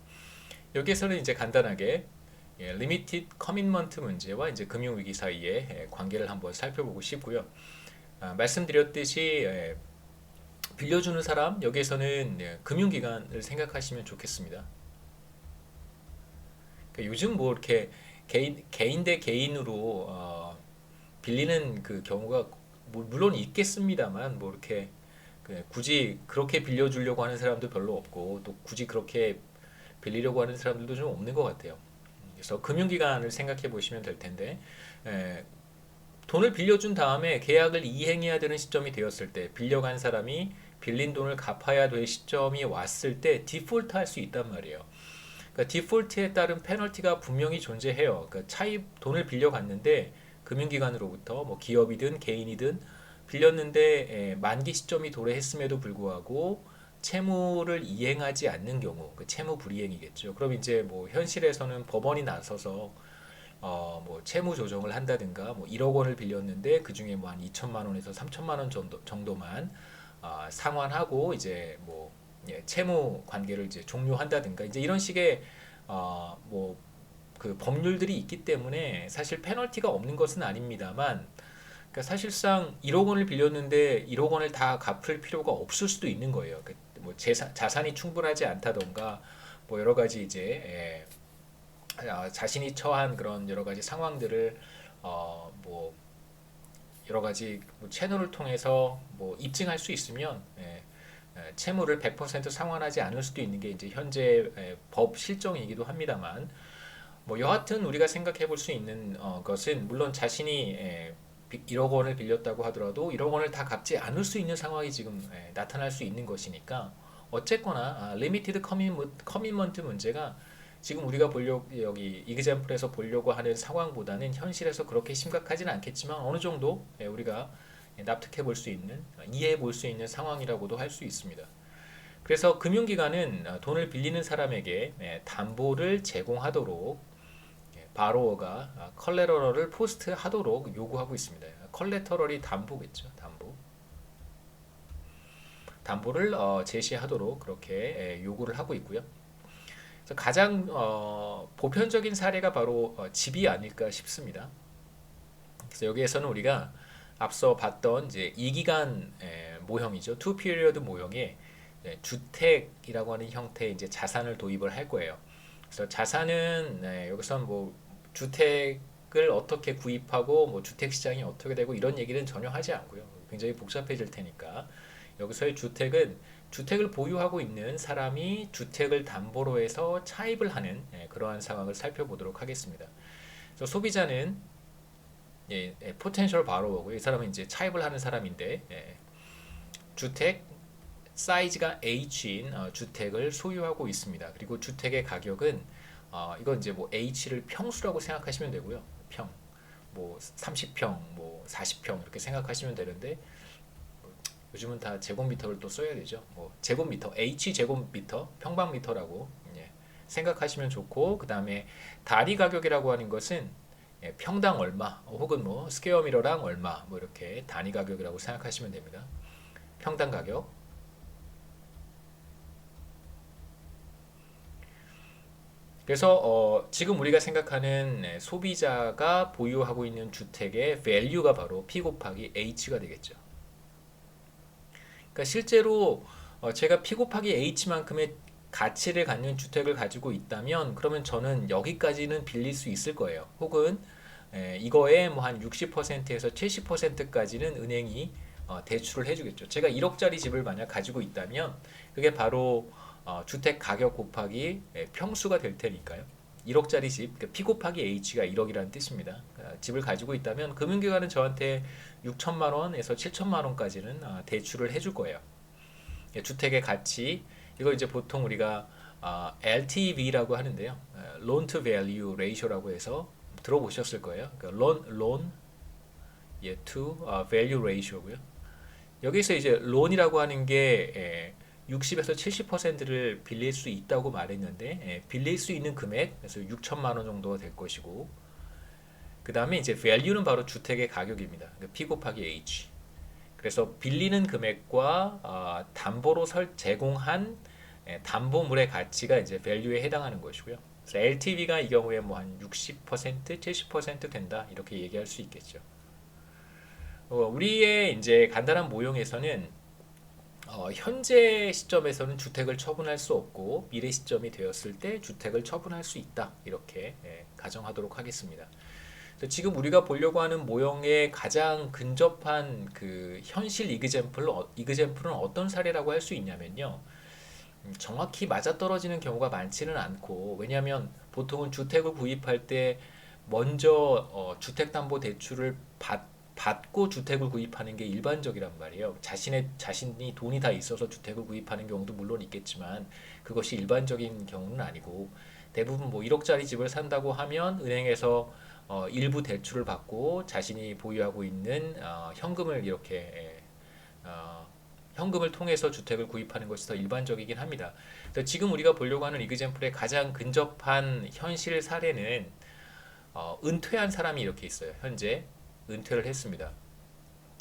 A: 여기에서는 이제 간단하게 리미티드 커밋먼트 문제와 이제 금융위기 사이의 관계를 한번 살펴보고 싶고요. 말씀드렸듯이 빌려주는 사람 여기에서는 금융기관을 생각하시면 좋겠습니다. 그러니까 요즘 뭐 이렇게 개인 대 개인으로 빌리는 그 경우가 물론 있겠습니다만 뭐 이렇게 굳이 그렇게 빌려주려고 하는 사람도 별로 없고 또 굳이 그렇게 빌리려고 하는 사람들도 좀 없는 것 같아요. 그래서 금융기관을 생각해 보시면 될 텐데 돈을 빌려준 다음에 계약을 이행해야 되는 시점이 되었을 때 빌려간 사람이 빌린 돈을 갚아야 될 시점이 왔을 때 디폴트 할 수 있단 말이에요. 그러니까 디폴트에 따른 페널티가 분명히 존재해요. 그러니까 돈을 빌려갔는데 금융기관으로부터 뭐 기업이든 개인이든 빌렸는데 만기 시점이 도래했음에도 불구하고 채무를 이행하지 않는 경우, 그 채무 불이행이겠죠. 그럼 이제 뭐 현실에서는 법원이 나서서 뭐 채무 조정을 한다든가 뭐 1억 원을 빌렸는데 그 중에 뭐 한 2천만 원에서 3천만 원 정도만 상환하고 이제 뭐 채무 관계를 이제 종료한다든가 이제 이런 식의 뭐 그 법률들이 있기 때문에 사실 페널티가 없는 것은 아닙니다만 그러니까 사실상 1억 원을 빌렸는데 1억 원을 다 갚을 필요가 없을 수도 있는 거예요. 뭐 자산이 충분하지 않다던가 뭐 여러 가지 이제 자신이 처한 그런 여러 가지 상황들을 뭐 여러 가지 뭐 채널을 통해서 뭐 입증할 수 있으면 채무를 100% 상환하지 않을 수도 있는 게 이제 현재 법 실정이기도 합니다만 뭐 여하튼 우리가 생각해 볼 수 있는 것은 물론 자신이 1억 원을 빌렸다고 하더라도 1억 원을 다 갚지 않을 수 있는 상황이 지금 나타날 수 있는 것이니까 어쨌거나 리미티드 커밋먼트 문제가 지금 우리가 보려고 여기 이그젬플에서 보려고 하는 상황보다는 현실에서 그렇게 심각하지는 않겠지만 어느 정도 우리가 납득해 볼 수 있는 이해해 볼 수 있는 상황이라고도 할 수 있습니다. 그래서 금융기관은 돈을 빌리는 사람에게 담보를 제공하도록 바로어가 컬레터럴을 포스트하도록 요구하고 있습니다. 컬레터럴이 담보겠죠. 담보를 제시하도록 그렇게 요구를 하고 있고요. 그래서 가장 보편적인 사례가 바로 집이 아닐까 싶습니다. 그래서 여기에서는 우리가 앞서 봤던 이제 이기간 모형이죠. 투 피리어드 모형에 주택이라고 하는 형태의 이제 자산을 도입을 할 거예요. 그래서 자산은 여기선 뭐 주택을 어떻게 구입하고 뭐 주택 시장이 어떻게 되고 이런 얘기는 전혀 하지 않고요. 굉장히 복잡해질 테니까 여기서의 주택은 주택을 보유하고 있는 사람이 주택을 담보로 해서 차입을 하는 그러한 상황을 살펴보도록 하겠습니다. 그래서 소비자는 포텐셜 바로어고 이 사람은 이제 차입을 하는 사람인데 주택 사이즈가 H인 주택을 소유하고 있습니다. 그리고 주택의 가격은 이건 이제 뭐 H를 평수라고 생각하시면 되고요. 뭐 30평, 뭐 40평 이렇게 생각하시면 되는데 요즘은 다 제곱미터를 또 써야 되죠. 뭐 제곱미터, H 제곱미터, 평방미터라고 생각하시면 좋고 그 다음에 단위 가격이라고 하는 것은 평당 얼마 혹은 뭐 스퀘어미터당 얼마 뭐 이렇게 단위 가격이라고 생각하시면 됩니다. 평당 가격. 그래서 지금 우리가 생각하는 소비자가 보유하고 있는 주택의 value가 바로 P 곱하기 H가 되겠죠. 그러니까 실제로 제가 P 곱하기 H만큼의 가치를 갖는 주택을 가지고 있다면 그러면 저는 여기까지는 빌릴 수 있을 거예요. 혹은 이거에 뭐 한 60%에서 70%까지는 은행이 대출을 해주겠죠. 제가 1억짜리 집을 만약 가지고 있다면 그게 바로 주택 가격 곱하기 평수가 될 테니까요. 1억짜리 집, 그러니까 P 곱하기 H가 1억이라는 뜻입니다. 그러니까 집을 가지고 있다면 금융기관은 저한테 6천만 원에서 7천만 원까지는 대출을 해줄 거예요. 예, 주택의 가치, 이걸 이제 보통 우리가 LTV라고 하는데요. Loan to Value Ratio라고 해서 들어보셨을 거예요. 그러니까 loan 예, to value ratio고요. 여기서 이제 loan이라고 하는 게 60에서 70%를 빌릴 수 있다고 말했는데 빌릴 수 있는 금액 그래서 6천만 원 정도가 될 것이고 그 다음에 이제 value는 바로 주택의 가격입니다. 그러니까 P 곱하기 H. 그래서 빌리는 금액과 담보로 제공한 담보물의 가치가 이제 value에 해당하는 것이고요. 그래서 LTV가 이 경우에 뭐 한 60%, 70% 된다 이렇게 얘기할 수 있겠죠. 우리의 이제 간단한 모형에서는 현재 시점에서는 주택을 처분할 수 없고 미래 시점이 되었을 때 주택을 처분할 수 있다 이렇게 가정하도록 하겠습니다. 지금 우리가 보려고 하는 모형에 가장 근접한 그 현실 이그젬플은 어떤 사례라고 할 수 있냐면요. 정확히 맞아떨어지는 경우가 많지는 않고 왜냐하면 보통은 주택을 구입할 때 먼저 주택담보대출을 받고 주택을 구입하는 게 일반적이란 말이에요. 자신이 돈이 다 있어서 주택을 구입하는 경우도 물론 있겠지만 그것이 일반적인 경우는 아니고 대부분 뭐 1억짜리 집을 산다고 하면 은행에서 일부 대출을 받고 자신이 보유하고 있는 현금을 이렇게 현금을 통해서 주택을 구입하는 것이 더 일반적이긴 합니다. 그래서 지금 우리가 보려고 하는 이그젬플의 가장 근접한 현실 사례는 은퇴한 사람이 이렇게 있어요. 현재 은퇴를 했습니다.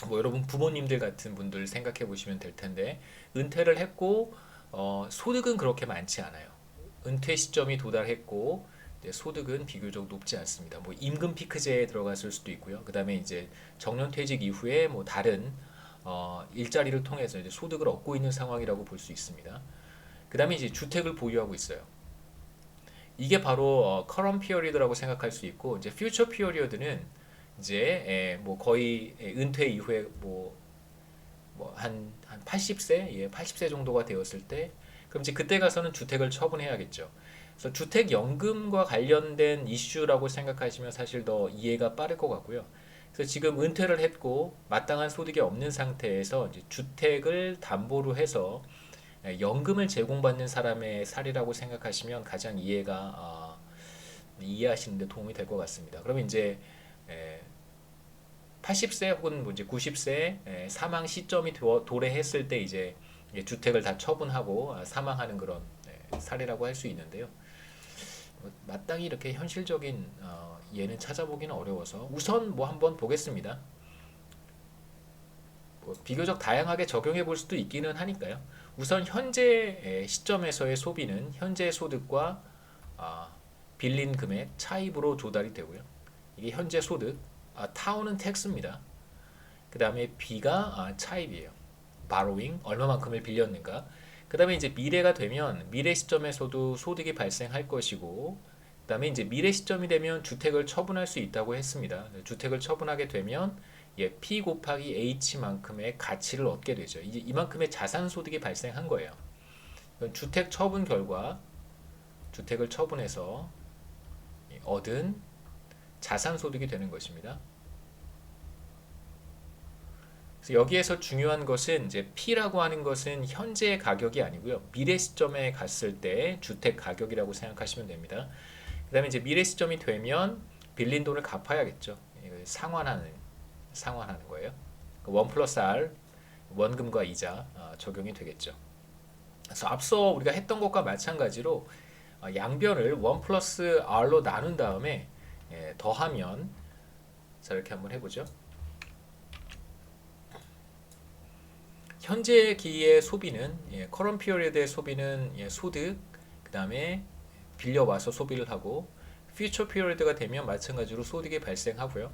A: 뭐 여러분 부모님들 같은 분들 생각해 보시면 될 텐데 은퇴를 했고 소득은 그렇게 많지 않아요. 은퇴 시점이 도달했고 소득은 비교적 높지 않습니다. 뭐 임금 피크제에 들어갔을 수도 있고요. 그 다음에 이제 정년퇴직 이후에 뭐 다른 일자리를 통해서 이제 소득을 얻고 있는 상황이라고 볼 수 있습니다. 그 다음에 이제 주택을 보유하고 있어요. 이게 바로 current period라고 생각할 수 있고 이제 future period는 이제 뭐 거의 은퇴 이후에 뭐한 80세, 80세 정도가 되었을 때 그럼 이제 그때 가서는 주택을 처분해야겠죠. 그래서 주택연금과 관련된 이슈라고 생각하시면 사실 더 이해가 빠를 것 같고요. 그래서 지금 은퇴를 했고 마땅한 소득이 없는 상태에서 이제 주택을 담보로 해서 연금을 제공받는 사람의 사례라고 생각하시면 가장 이해하시는 데 도움이 될 것 같습니다. 그러면 이제 80세 혹은 뭐 이제 90세 사망 시점이 도래했을 때 이제 주택을 다 처분하고 사망하는 그런 사례라고 할 수 있는데요. 마땅히 이렇게 현실적인 예는 찾아보기는 어려워서 우선 뭐 한번 보겠습니다. 뭐 비교적 다양하게 적용해 볼 수도 있기는 하니까요. 우선 현재 시점에서의 소비는 현재 소득과 빌린 금액 차입으로 조달이 되고요. 이게 현재 소득, 타운은 텍스입니다. 그 다음에 B가 차입이에요. borrowing, 얼마만큼을 빌렸는가. 그 다음에 이제 미래가 되면 미래 시점에서도 소득이 발생할 것이고 그 다음에 이제 미래 시점이 되면 주택을 처분할 수 있다고 했습니다. 주택을 처분하게 되면 P 곱하기 H만큼의 가치를 얻게 되죠. 이제 이만큼의 자산 소득이 발생한 거예요. 주택 처분 결과 주택을 처분해서 얻은 자산 소득이 되는 것입니다. 그래서 여기에서 중요한 것은 이제 P라고 하는 것은 현재의 가격이 아니고요. 미래 시점에 갔을 때 주택 가격이라고 생각하시면 됩니다. 그 다음에 이제 미래 시점이 되면 빌린 돈을 갚아야겠죠. 상환하는 거예요. 1 플러스 R 원금과 이자 적용이 되겠죠. 그래서 앞서 우리가 했던 것과 마찬가지로 양변을 1 플러스 R로 나눈 다음에 더하면 자 이렇게 한번 해보죠. 현재 기의 소비는 current period의 소비는 소득 그 다음에 빌려와서 소비를 하고 future period가 되면 마찬가지로 소득이 발생하고요.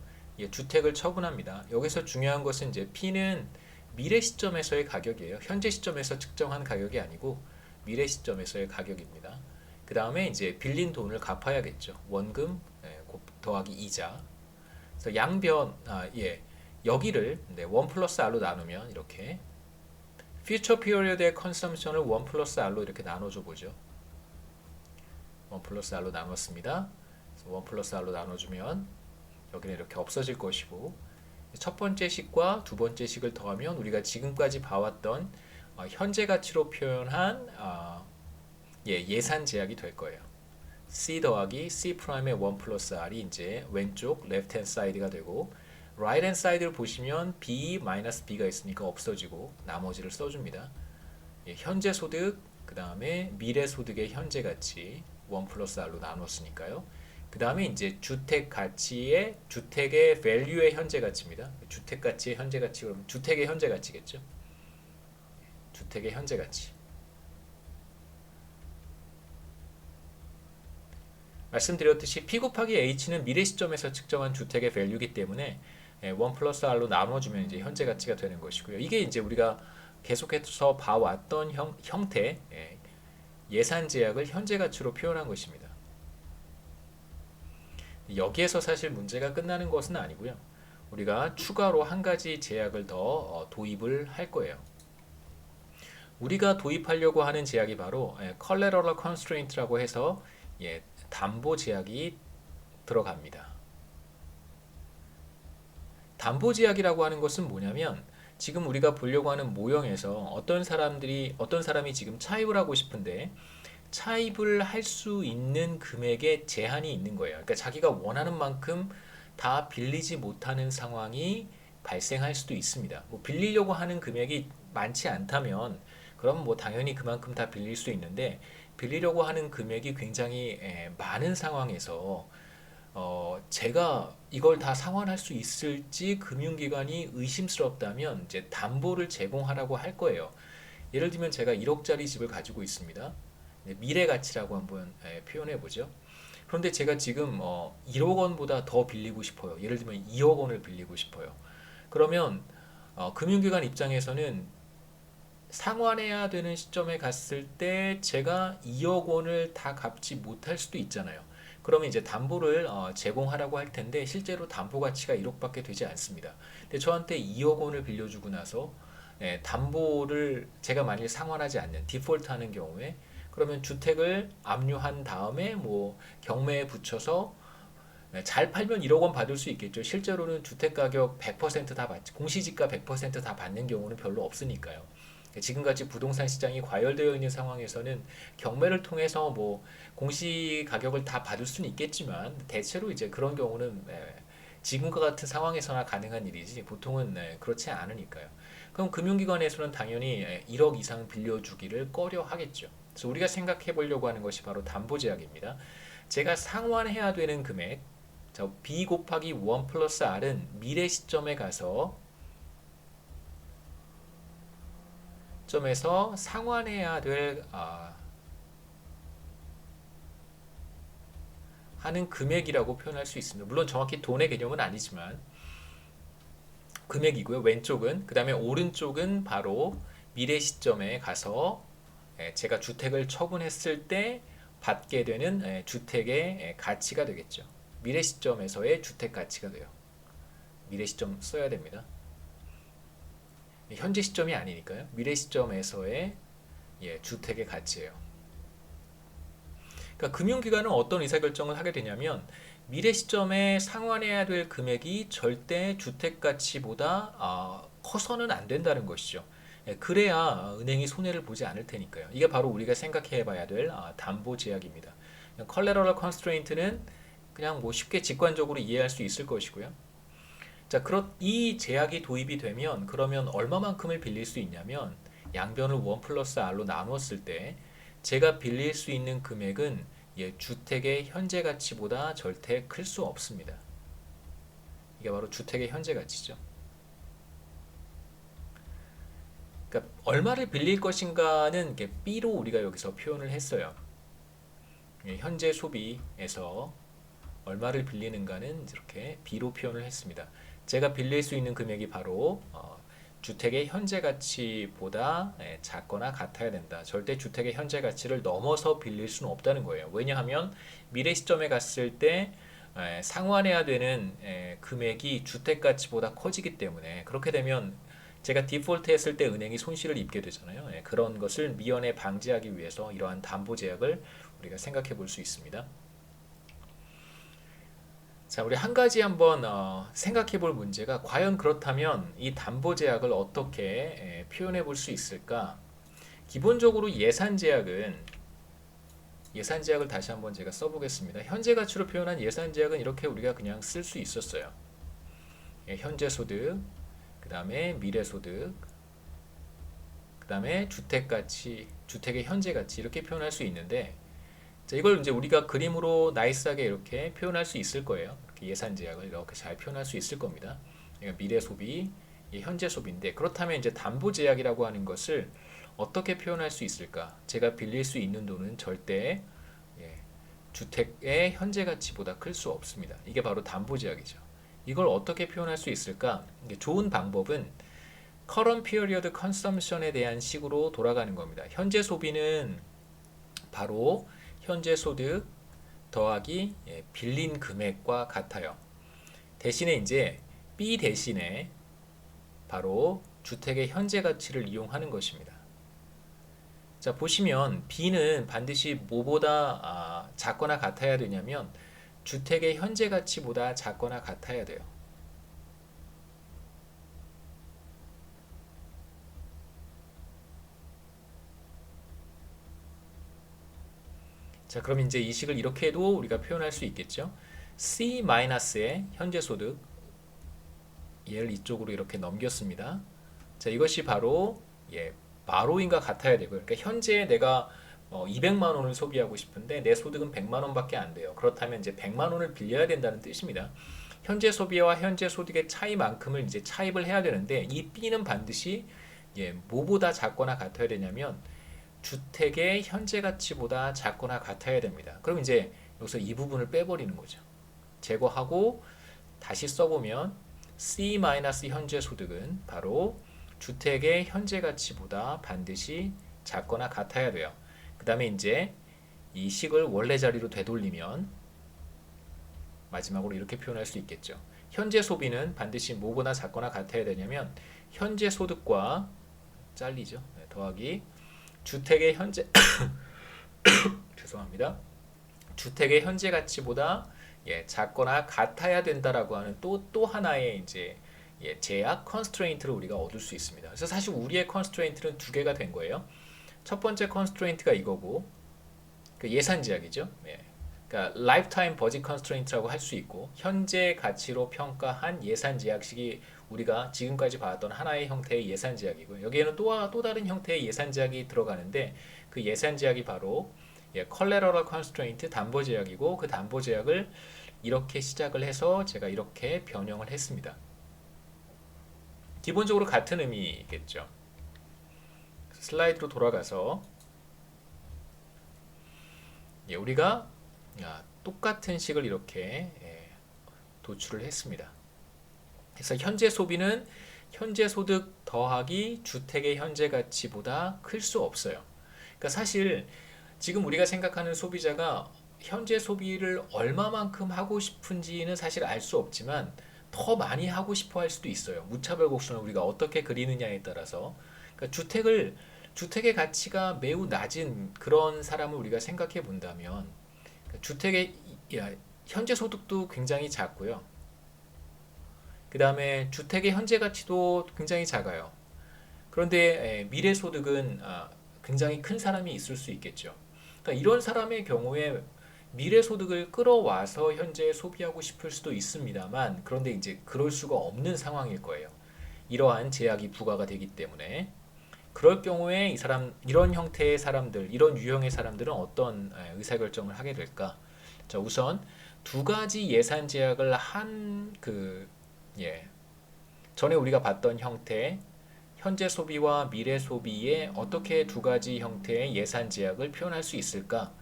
A: 주택을 처분합니다. 여기서 중요한 것은 이제 P는 미래 시점에서의 가격이에요. 현재 시점에서 측정한 가격이 아니고 미래 시점에서의 가격입니다. 그 다음에 이제 빌린 돈을 갚아야겠죠. 원금 더하기 이자. 그래서 양변 여기를 1 플러스 R로 나누면 이렇게 future period의 consumption을 1 플러스 R로 이렇게 나눠줘 보죠. 1 플러스 r로 나눴습니다. 그래서 1 플러스 r로 나눠주면 여기는 이렇게 없어질 것이고, 첫 번째 식과 두 번째 식을 더하면 우리가 지금까지 봐왔던 현재 가치로 표현한 예산 제약이 될 거예요. C 더하기 C 프라임의 1 플러스 R이 이제 왼쪽 left hand side가 되고, right hand side를 보시면 B 마이너스 B가 있으니까 없어지고 나머지를 써줍니다. 현재 소득, 그 다음에 미래 소득의 현재 가치 1 플러스 R로 나눴으니까요. 그 다음에 이제 주택 가치의 주택의 value의 현재 가치입니다. 주택 가치의 현재 가치, 그럼 주택의 현재 가치겠죠. 주택의 현재 가치. 말씀드렸듯이 P 곱하기 H는 미래 시점에서 측정한 주택의 value이기 때문에 1 플러스 R로 나눠주면 이제 현재 가치가 되는 것이고요. 이게 이제 우리가 계속해서 봐왔던 형태, 예산 제약을 현재 가치로 표현한 것입니다. 여기에서 사실 문제가 끝나는 것은 아니고요. 우리가 추가로 한 가지 제약을 더 도입을 할 거예요. 우리가 도입하려고 하는 제약이 바로 collateral constraint라고 해서 담보 제약이 들어갑니다. 담보 제약이라고 하는 것은 뭐냐면, 지금 우리가 보려고 하는 모형에서 어떤 사람이 지금 차입을 하고 싶은데 차입을 할 수 있는 금액에 제한이 있는 거예요. 그러니까 자기가 원하는 만큼 다 빌리지 못하는 상황이 발생할 수도 있습니다. 뭐 빌리려고 하는 금액이 많지 않다면 그럼 뭐 당연히 그만큼 다 빌릴 수 있는데, 빌리려고 하는 금액이 굉장히 많은 상황에서 제가 이걸 다 상환할 수 있을지 금융기관이 의심스럽다면 이제 담보를 제공하라고 할 거예요. 예를 들면 제가 1억짜리 집을 가지고 있습니다. 미래 가치라고 한번 표현해 보죠. 그런데 제가 지금 1억 원보다 더 빌리고 싶어요. 예를 들면 2억 원을 빌리고 싶어요. 그러면 금융기관 입장에서는 상환해야 되는 시점에 갔을 때 제가 2억 원을 다 갚지 못할 수도 있잖아요. 그러면 이제 담보를 제공하라고 할 텐데 실제로 담보 가치가 1억밖에 되지 않습니다. 근데 저한테 2억 원을 빌려주고 나서 담보를 제가 만일 상환하지 않는 디폴트하는 경우에, 그러면 주택을 압류한 다음에 뭐 경매에 붙여서 잘 팔면 1억 원 받을 수 있겠죠. 실제로는 주택 가격 100%다 받지, 공시지가 100%다 받는 경우는 별로 없으니까요. 지금같이 부동산 시장이 과열되어 있는 상황에서는 경매를 통해서 뭐 공시 가격을 다 받을 수는 있겠지만 대체로 이제 그런 경우는 지금과 같은 상황에서나 가능한 일이지 보통은 그렇지 않으니까요. 그럼 금융기관에서는 당연히 1억 이상 빌려주기를 꺼려 하겠죠. 그래서 우리가 생각해 보려고 하는 것이 바로 담보제약입니다. 제가 상환해야 되는 금액, B 곱하기 1 플러스 R은 미래 시점에 가서 점에서 상환해야 될 하는 금액이라고 표현할 수 있습니다. 물론 정확히 돈의 개념은 아니지만 금액이고요. 왼쪽은, 그 다음에 오른쪽은 바로 미래 시점에 가서 제가 주택을 처분했을 때 받게 되는 주택의 가치가 되겠죠. 미래 시점에서의 주택 가치가 돼요. 미래 시점 써야 됩니다. 현재 시점이 아니니까요. 미래 시점에서의 주택의 가치예요. 그러니까 금융기관은 어떤 의사결정을 하게 되냐면, 미래 시점에 상환해야 될 금액이 절대 주택 가치보다 커서는 안 된다는 것이죠. 그래야 은행이 손해를 보지 않을 테니까요. 이게 바로 우리가 생각해 봐야 될 담보 제약입니다. collateral constraint는 그냥 뭐 쉽게 직관적으로 이해할 수 있을 것이고요. 자, 이 제약이 도입이 되면 그러면 얼마만큼을 빌릴 수 있냐면, 양변을 1 플러스 R로 나눴을 때 제가 빌릴 수 있는 금액은 주택의 현재 가치보다 절대 클 수 없습니다. 이게 바로 주택의 현재 가치죠. 그러니까 얼마를 빌릴 것인가는 B로 우리가 여기서 표현을 했어요. 현재 소비에서 얼마를 빌리는가는 이렇게 B로 표현을 했습니다. 제가 빌릴 수 있는 금액이 바로 주택의 현재 가치보다 작거나 같아야 된다. 절대 주택의 현재 가치를 넘어서 빌릴 수는 없다는 거예요. 왜냐하면 미래 시점에 갔을 때 상환해야 되는 금액이 주택 가치보다 커지기 때문에, 그렇게 되면 제가 디폴트 했을 때 은행이 손실을 입게 되잖아요. 예, 그런 것을 미연에 방지하기 위해서 이러한 담보 제약을 우리가 생각해 볼 수 있습니다. 자, 우리 한 가지 한번 생각해 볼 문제가 과연 그렇다면 이 담보 제약을 어떻게 표현해 볼 수 있을까? 기본적으로 예산 제약을 다시 한번 제가 써보겠습니다. 현재 가치로 표현한 예산 제약은 이렇게 우리가 그냥 쓸 수 있었어요. 예, 현재 소득, 그 다음에 미래 소득, 그 다음에 주택 가치, 주택의 현재 가치 이렇게 표현할 수 있는데, 자, 이걸 이제 우리가 그림으로 나이스하게 이렇게 표현할 수 있을 거예요. 이렇게 예산 제약을 이렇게 잘 표현할 수 있을 겁니다. 그러니까 미래 소비, 현재 소비인데, 그렇다면 이제 담보 제약이라고 하는 것을 어떻게 표현할 수 있을까? 제가 빌릴 수 있는 돈은 절대 주택의 현재 가치보다 클 수 없습니다. 이게 바로 담보 제약이죠. 이걸 어떻게 표현할 수 있을까? 좋은 방법은 current period consumption에 대한 식으로 돌아가는 겁니다. 현재 소비는 바로 현재 소득 더하기 빌린 금액과 같아요. 대신에 이제 B 대신에 바로 주택의 현재 가치를 이용하는 것입니다. 자, 보시면 B는 반드시 뭐보다 작거나 같아야 되냐면 주택의 현재 가치보다 작거나 같아야 돼요. 자, 그럼 이제 이 식을 이렇게도 우리가 표현할 수 있겠죠. C-의 현재 소득, 얘를 이쪽으로 이렇게 넘겼습니다. 자, 이것이 바로 바로인과 같아야 되고요. 그러니까 현재 내가 200만 원을 소비하고 싶은데 내 소득은 100만 원밖에 안 돼요. 그렇다면 이제 100만 원을 빌려야 된다는 뜻입니다. 현재 소비와 현재 소득의 차이만큼을 이제 차입을 해야 되는데 이 B는 반드시 뭐보다 작거나 같아야 되냐면 주택의 현재 가치보다 작거나 같아야 됩니다. 그럼 이제 여기서 이 부분을 빼버리는 거죠. 제거하고 다시 써보면 C- 현재 소득은 바로 주택의 현재 가치보다 반드시 작거나 같아야 돼요. 그 다음에 이제 이 식을 원래 자리로 되돌리면 마지막으로 이렇게 표현할 수 있겠죠. 현재 소비는 반드시 뭐보다 작거나 같아야 되냐면 현재 소득과 잘리죠. 더하기 주택의 현재 죄송합니다. 주택의 현재 가치보다 작거나 같아야 된다라고 하는 또 하나의 이제 제약 constraint를 우리가 얻을 수 있습니다. 그래서 사실 우리의 constraint는 두 개가 된 거예요. 첫 번째 constraint가 이거고 그 예산 제약이죠. 그러니까 lifetime budget constraint라고 할 수 있고 현재 가치로 평가한 예산 제약식이 우리가 지금까지 봐왔던 하나의 형태의 예산 제약이고 여기에는 또 다른 형태의 예산 제약이 들어가는데 그 예산 제약이 바로 collateral constraint 담보 제약이고 그 담보 제약을 이렇게 시작을 해서 제가 이렇게 변형을 했습니다. 기본적으로 같은 의미겠죠. 슬라이드로 돌아가서 우리가 똑같은 식을 이렇게 도출을 했습니다. 그래서 현재 소비는 현재 소득 더하기 주택의 현재 가치보다 클 수 없어요. 그러니까 사실 지금 우리가 생각하는 소비자가 현재 소비를 얼마만큼 하고 싶은지는 사실 알 수 없지만 더 많이 하고 싶어 할 수도 있어요. 무차별 곡선을 우리가 어떻게 그리느냐에 따라서. 그러니까 주택의 가치가 매우 낮은 그런 사람을 우리가 생각해 본다면 주택의 현재 소득도 굉장히 작고요. 그 다음에 주택의 현재 가치도 굉장히 작아요. 그런데 미래 소득은 굉장히 큰 사람이 있을 수 있겠죠. 그러니까 이런 사람의 경우에 미래 소득을 끌어와서 현재 소비하고 싶을 수도 있습니다만 그런데 이제 그럴 수가 없는 상황일 거예요. 이러한 제약이 부과가 되기 때문에 그럴 경우에 이런 형태의 사람들, 이런 유형의 사람들은 어떤 의사결정을 하게 될까? 자, 우선 두 가지 예산 제약을 전에 우리가 봤던 형태, 현재 소비와 미래 소비에 어떻게 두 가지 형태의 예산 제약을 표현할 수 있을까?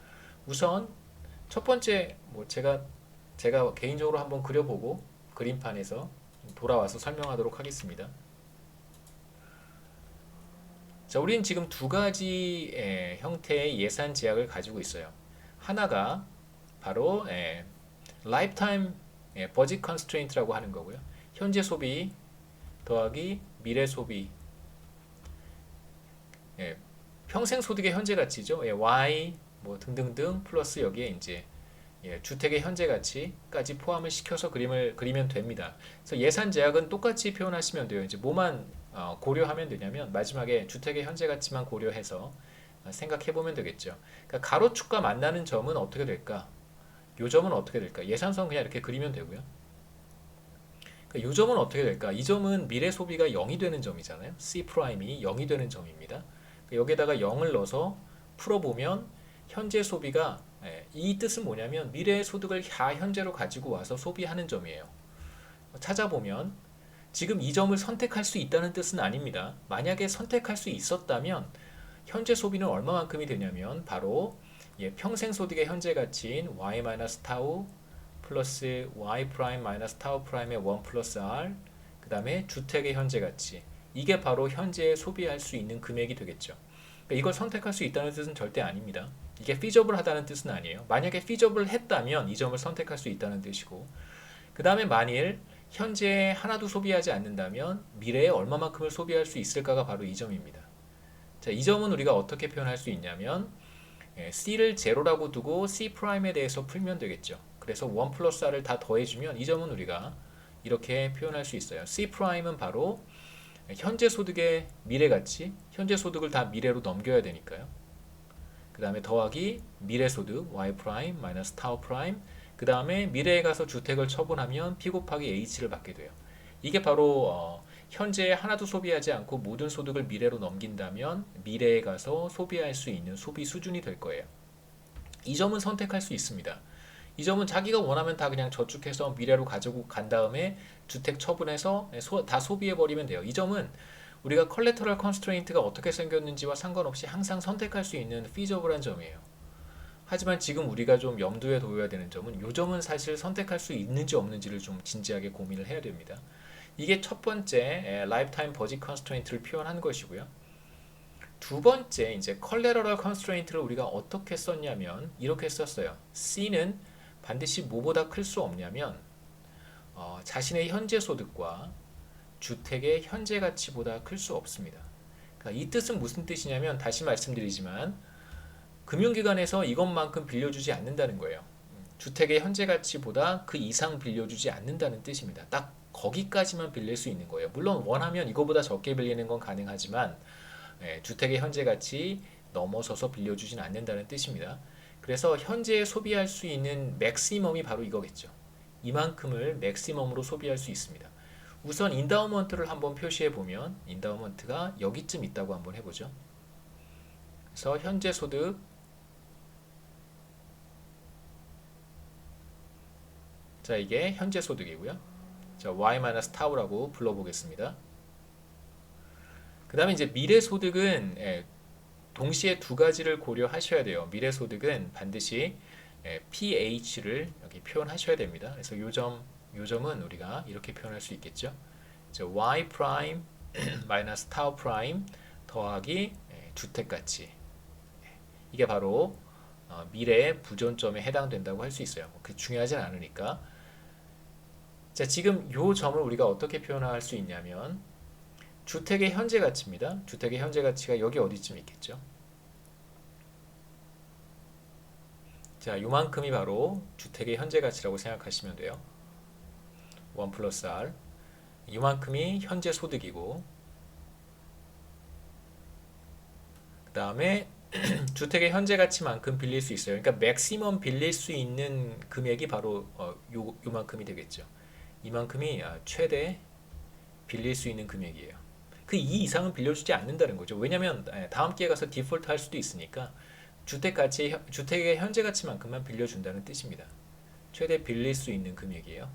A: 우선 첫 번째 제가 개인적으로 한번 그려보고 그림판에서 돌아와서 설명하도록 하겠습니다. 자, 우리는 지금 두 가지 형태의 예산 제약을 가지고 있어요. 하나가 바로 lifetime budget constraint라고 하는 거고요. 현재 소비 더하기 미래 소비, 예, 평생 소득의 현재 가치죠. 예, Y 뭐 등등등 플러스 여기에 이제 예, 주택의 현재 가치까지 포함을 시켜서 그림을 그리면 됩니다. 그래서 예산 제약은 똑같이 표현하시면 돼요. 이제 뭐만 고려하면 되냐면 마지막에 주택의 현재 가치만 고려해서 생각해 보면 되겠죠. 그러니까 가로축과 만나는 점은 어떻게 될까? 요 점은 어떻게 될까? 예산선 그냥 이렇게 그리면 되고요. 그러니까 요 점은 어떻게 될까? 이 점은 미래 소비가 0이 되는 점이잖아요. C 프라임이 0이 되는 점입니다. 그러니까 여기에다가 0을 넣어서 풀어보면 현재 소비가 이 뜻은 뭐냐면 미래의 소득을 현재로 가지고 와서 소비하는 점이에요. 찾아보면 지금 이 점을 선택할 수 있다는 뜻은 아닙니다. 만약에 선택할 수 있었다면 현재 소비는 얼마만큼이 되냐면 바로 평생 소득의 현재 가치인 y-타우 플러스 y 프라임 마이너스 타우 프라임의 1 플러스 r 그 다음에 주택의 현재 가치 이게 바로 현재 소비할 수 있는 금액이 되겠죠. 그러니까 이걸 선택할 수 있다는 뜻은 절대 아닙니다. 이게 feasible하다는 뜻은 아니에요. 만약에 feasible 했다면 이 점을 선택할 수 있다는 뜻이고 그 다음에 만일 현재 하나도 소비하지 않는다면 미래에 얼마만큼을 소비할 수 있을까가 바로 이 점입니다. 자, 이 점은 우리가 어떻게 표현할 수 있냐면 C를 제로라고 두고 C 프라임에 대해서 풀면 되겠죠. 그래서 1 플러스 R을 다 더해주면 이 점은 우리가 이렇게 표현할 수 있어요. C 프라임은 바로 현재 소득의 미래 가치, 현재 소득을 다 미래로 넘겨야 되니까요. 그 다음에 더하기 미래 소득 y 프라임 마이너스 타우 프라임 그 다음에 미래에 가서 주택을 처분하면 P 곱하기 H를 받게 돼요. 이게 바로 현재 하나도 소비하지 않고 모든 소득을 미래로 넘긴다면 미래에 가서 소비할 수 있는 소비 수준이 될 거예요. 이 점은 선택할 수 있습니다. 이 점은 자기가 원하면 다 그냥 저축해서 미래로 가지고 간 다음에 주택 처분해서 다 소비해버리면 돼요. 이 점은 우리가 컬레터럴 컨스트레인트가 어떻게 생겼는지와 상관없이 항상 선택할 수 있는 feasible한 점이에요. 하지만 지금 우리가 좀 염두에 둬야 되는 점은 이 점은 사실 선택할 수 있는지 없는지를 좀 진지하게 고민을 해야 됩니다. 이게 첫 번째 lifetime budget constraint를 표현한 것이고요. 두 번째 이제 collateral constraint를 우리가 어떻게 썼냐면 이렇게 썼어요. C는 반드시 뭐보다 클 수 없냐면 자신의 현재 소득과 주택의 현재 가치보다 클 수 없습니다. 그러니까 이 뜻은 무슨 뜻이냐면 다시 말씀드리지만 금융기관에서 이것만큼 빌려주지 않는다는 거예요. 주택의 현재 가치보다 그 이상 빌려주지 않는다는 뜻입니다. 딱 거기까지만 빌릴 수 있는 거예요. 물론 원하면 이거보다 적게 빌리는 건 가능하지만 주택의 현재 가치 넘어서서 빌려주진 않는다는 뜻입니다. 그래서 현재 소비할 수 있는 맥시멈이 바로 이거겠죠. 이만큼을 맥시멈으로 소비할 수 있습니다. 우선 인다우먼트를 한번 표시해 보면 인다우먼트가 여기쯤 있다고 한번 해보죠. 그래서 현재 소득 자 이게 현재 소득이고요. 자 y-타우라고 불러보겠습니다. 그 다음에 이제 미래 소득은 동시에 두 가지를 고려하셔야 돼요. 미래 소득은 반드시 PH를 여기 표현하셔야 됩니다. 그래서 요 점은 우리가 이렇게 표현할 수 있겠죠. y 프라임 마이너스 타우 프라임 더하기 주택 가치. 이게 바로 미래의 부존점에 해당된다고 할 수 있어요. 그 중요하진 않으니까. 자, 지금 요 점을 우리가 어떻게 표현할 수 있냐면 주택의 현재 가치입니다. 주택의 현재 가치가 여기 어디쯤 있겠죠. 자, 요만큼이 바로 주택의 현재 가치라고 생각하시면 돼요. 1 플러스 R 이만큼이 현재 소득이고 그 다음에 주택의 현재 가치만큼 빌릴 수 있어요. 그러니까 맥시멈 빌릴 수 있는 금액이 바로 요만큼이 되겠죠. 이만큼이 최대 빌릴 수 있는 금액이에요. 그 이 이상은 빌려주지 않는다는 거죠. 왜냐하면 다음 기회에 가서 디폴트 할 수도 있으니까 주택의 현재 가치만큼만 빌려준다는 뜻입니다. 최대 빌릴 수 있는 금액이에요.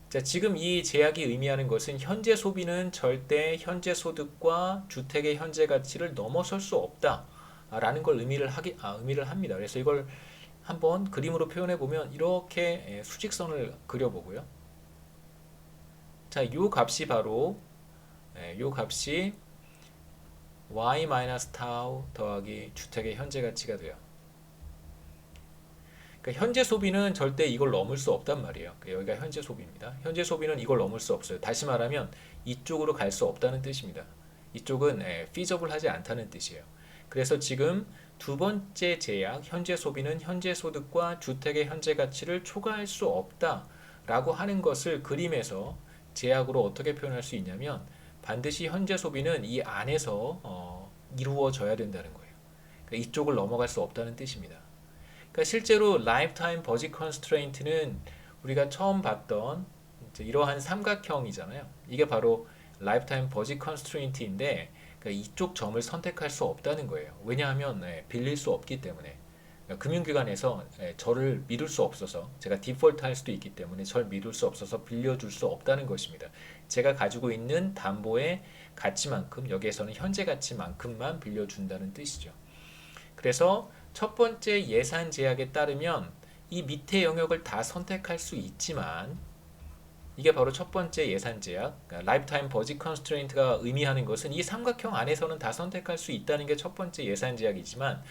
A: 자, 지금 이 제약이 의미하는 것은 현재 소비는 절대 현재 소득과 주택의 현재 가치를 넘어설 수 없다라는 걸 의미를 합니다. 그래서 이걸 한번 그림으로 표현해 보면 이렇게 수직선을 그려보고요. 자, 요 값이 바로 요 값이 y-타우 더하기 주택의 현재 가치가 돼요. 그러니까 현재 소비는 절대 이걸 넘을 수 없단 말이에요. 그러니까 여기가 현재 소비입니다. 현재 소비는 이걸 넘을 수 없어요. 다시 말하면 이쪽으로 갈 수 없다는 뜻입니다. 이쪽은 feasible하지 않다는 뜻이에요. 그래서 지금 두 번째 제약, 현재 소비는 현재 소득과 주택의 현재 가치를 초과할 수 없다라고 하는 것을 그림에서 제약으로 어떻게 표현할 수 있냐면 반드시 현재 소비는 이 안에서 이루어져야 된다는 거예요. 그러니까 이쪽을 넘어갈 수 없다는 뜻입니다. 그러니까 실제로 lifetime budget constraint는 우리가 처음 봤던 이러한 삼각형이잖아요. 이게 바로 lifetime budget constraint인데 그러니까 이쪽 점을 선택할 수 없다는 거예요. 왜냐하면 빌릴 수 없기 때문에 그러니까 금융기관에서 저를 믿을 수 없어서 제가 디폴트 할 수도 있기 때문에 저를 믿을 수 없어서 빌려줄 수 없다는 것입니다. 제가 가지고 있는 담보의 가치만큼 여기에서는 현재 가치만큼만 빌려준다는 뜻이죠. 그래서 첫 번째 예산 제약에 따르면 이 밑에 영역을 다 선택할 수 있지만 이게 바로 첫 번째 예산 제약, 그러니까 Lifetime Budget Constraint가 의미하는 것은 이 삼각형 안에서는 다 선택할 수 있다는 게 첫 번째 예산 제약이지만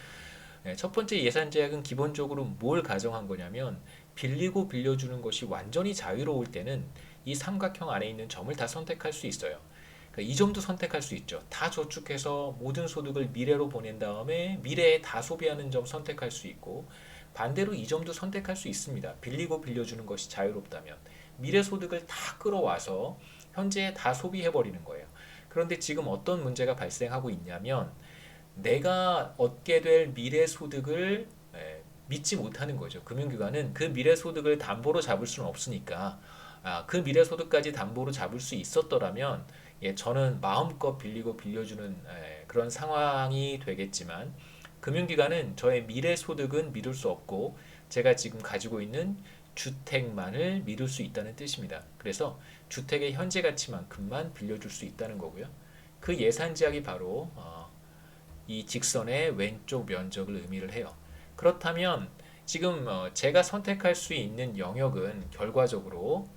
A: 첫 번째 예산 제약은 기본적으로 뭘 가정한 거냐면 빌리고 빌려주는 것이 완전히 자유로울 때는 이 삼각형 안에 있는 점을 다 선택할 수 있어요. 그러니까 이 점도 선택할 수 있죠. 다 저축해서 모든 소득을 미래로 보낸 다음에 미래에 다 소비하는 점 선택할 수 있고 반대로 이 점도 선택할 수 있습니다. 빌리고 빌려주는 것이 자유롭다면 미래 소득을 다 끌어와서 현재에 다 소비해버리는 거예요. 그런데 지금 어떤 문제가 발생하고 있냐면 내가 얻게 될 미래 소득을 믿지 못하는 거죠. 금융기관은 그 미래 소득을 담보로 잡을 수는 없으니까 그 미래 소득까지 담보로 잡을 수 있었더라면 저는 마음껏 빌리고 빌려주는 그런 상황이 되겠지만 금융기관은 저의 미래 소득은 믿을 수 없고 제가 지금 가지고 있는 주택만을 믿을 수 있다는 뜻입니다. 그래서 주택의 현재 가치만큼만 빌려줄 수 있다는 거고요. 그 예산 제약이 바로 이 직선의 왼쪽 면적을 의미를 해요. 그렇다면 지금 제가 선택할 수 있는 영역은 결과적으로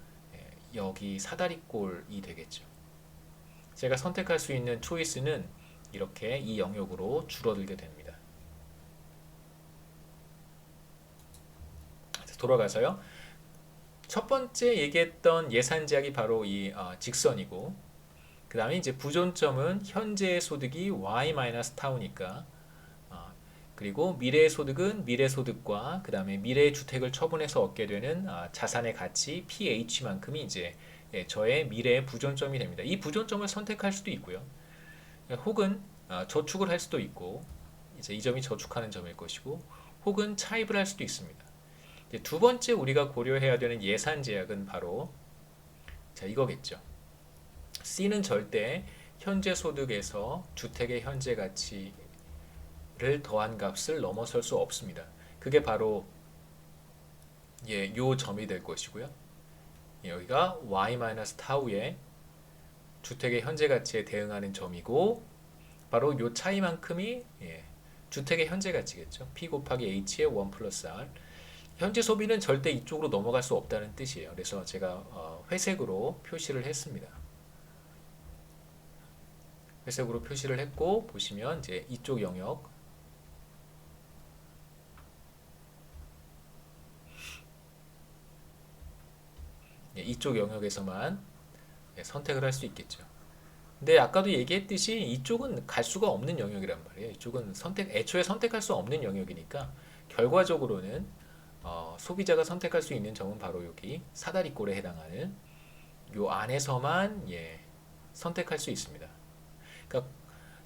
A: 여기 사다리꼴이 되겠죠. 제가 선택할 수 있는 초이스는 이렇게 이 영역으로 줄어들게 됩니다. 돌아가서요. 첫 번째 얘기했던 예산 제약이 바로 이 직선이고 그 다음에 이제 부존점은 현재의 소득이 y-타우니까 그리고 미래의 소득은 미래 소득과 그 다음에 미래의 주택을 처분해서 얻게 되는 자산의 가치 PH만큼이 이제 저의 미래의 부존점이 됩니다. 이 부존점을 선택할 수도 있고요. 혹은 저축을 할 수도 있고 이제 이 점이 저축하는 점일 것이고 혹은 차입을 할 수도 있습니다. 두 번째 우리가 고려해야 되는 예산 제약은 바로 이거겠죠. C는 절대 현재 소득에서 주택의 현재 가치를 더한 값을 넘어설 수 없습니다. 그게 바로 요 점이 될 것이고요. 여기가 y-타우의 주택의 현재 가치에 대응하는 점이고 바로 요 차이만큼이 주택의 현재 가치겠죠. P 곱하기 H의 1 플러스 R. 현재 소비는 절대 이쪽으로 넘어갈 수 없다는 뜻이에요. 그래서 제가 회색으로 표시를 했습니다. 회색으로 표시를 했고 보시면 이제 이쪽 영역 이쪽 영역에서만 선택을 할 수 있겠죠. 근데 아까도 얘기했듯이 이쪽은 갈 수가 없는 영역이란 말이에요. 이쪽은 애초에 선택할 수 없는 영역이니까 결과적으로는 소비자가 선택할 수 있는 점은 바로 여기 사다리꼴에 해당하는 요 안에서만 선택할 수 있습니다. 그러니까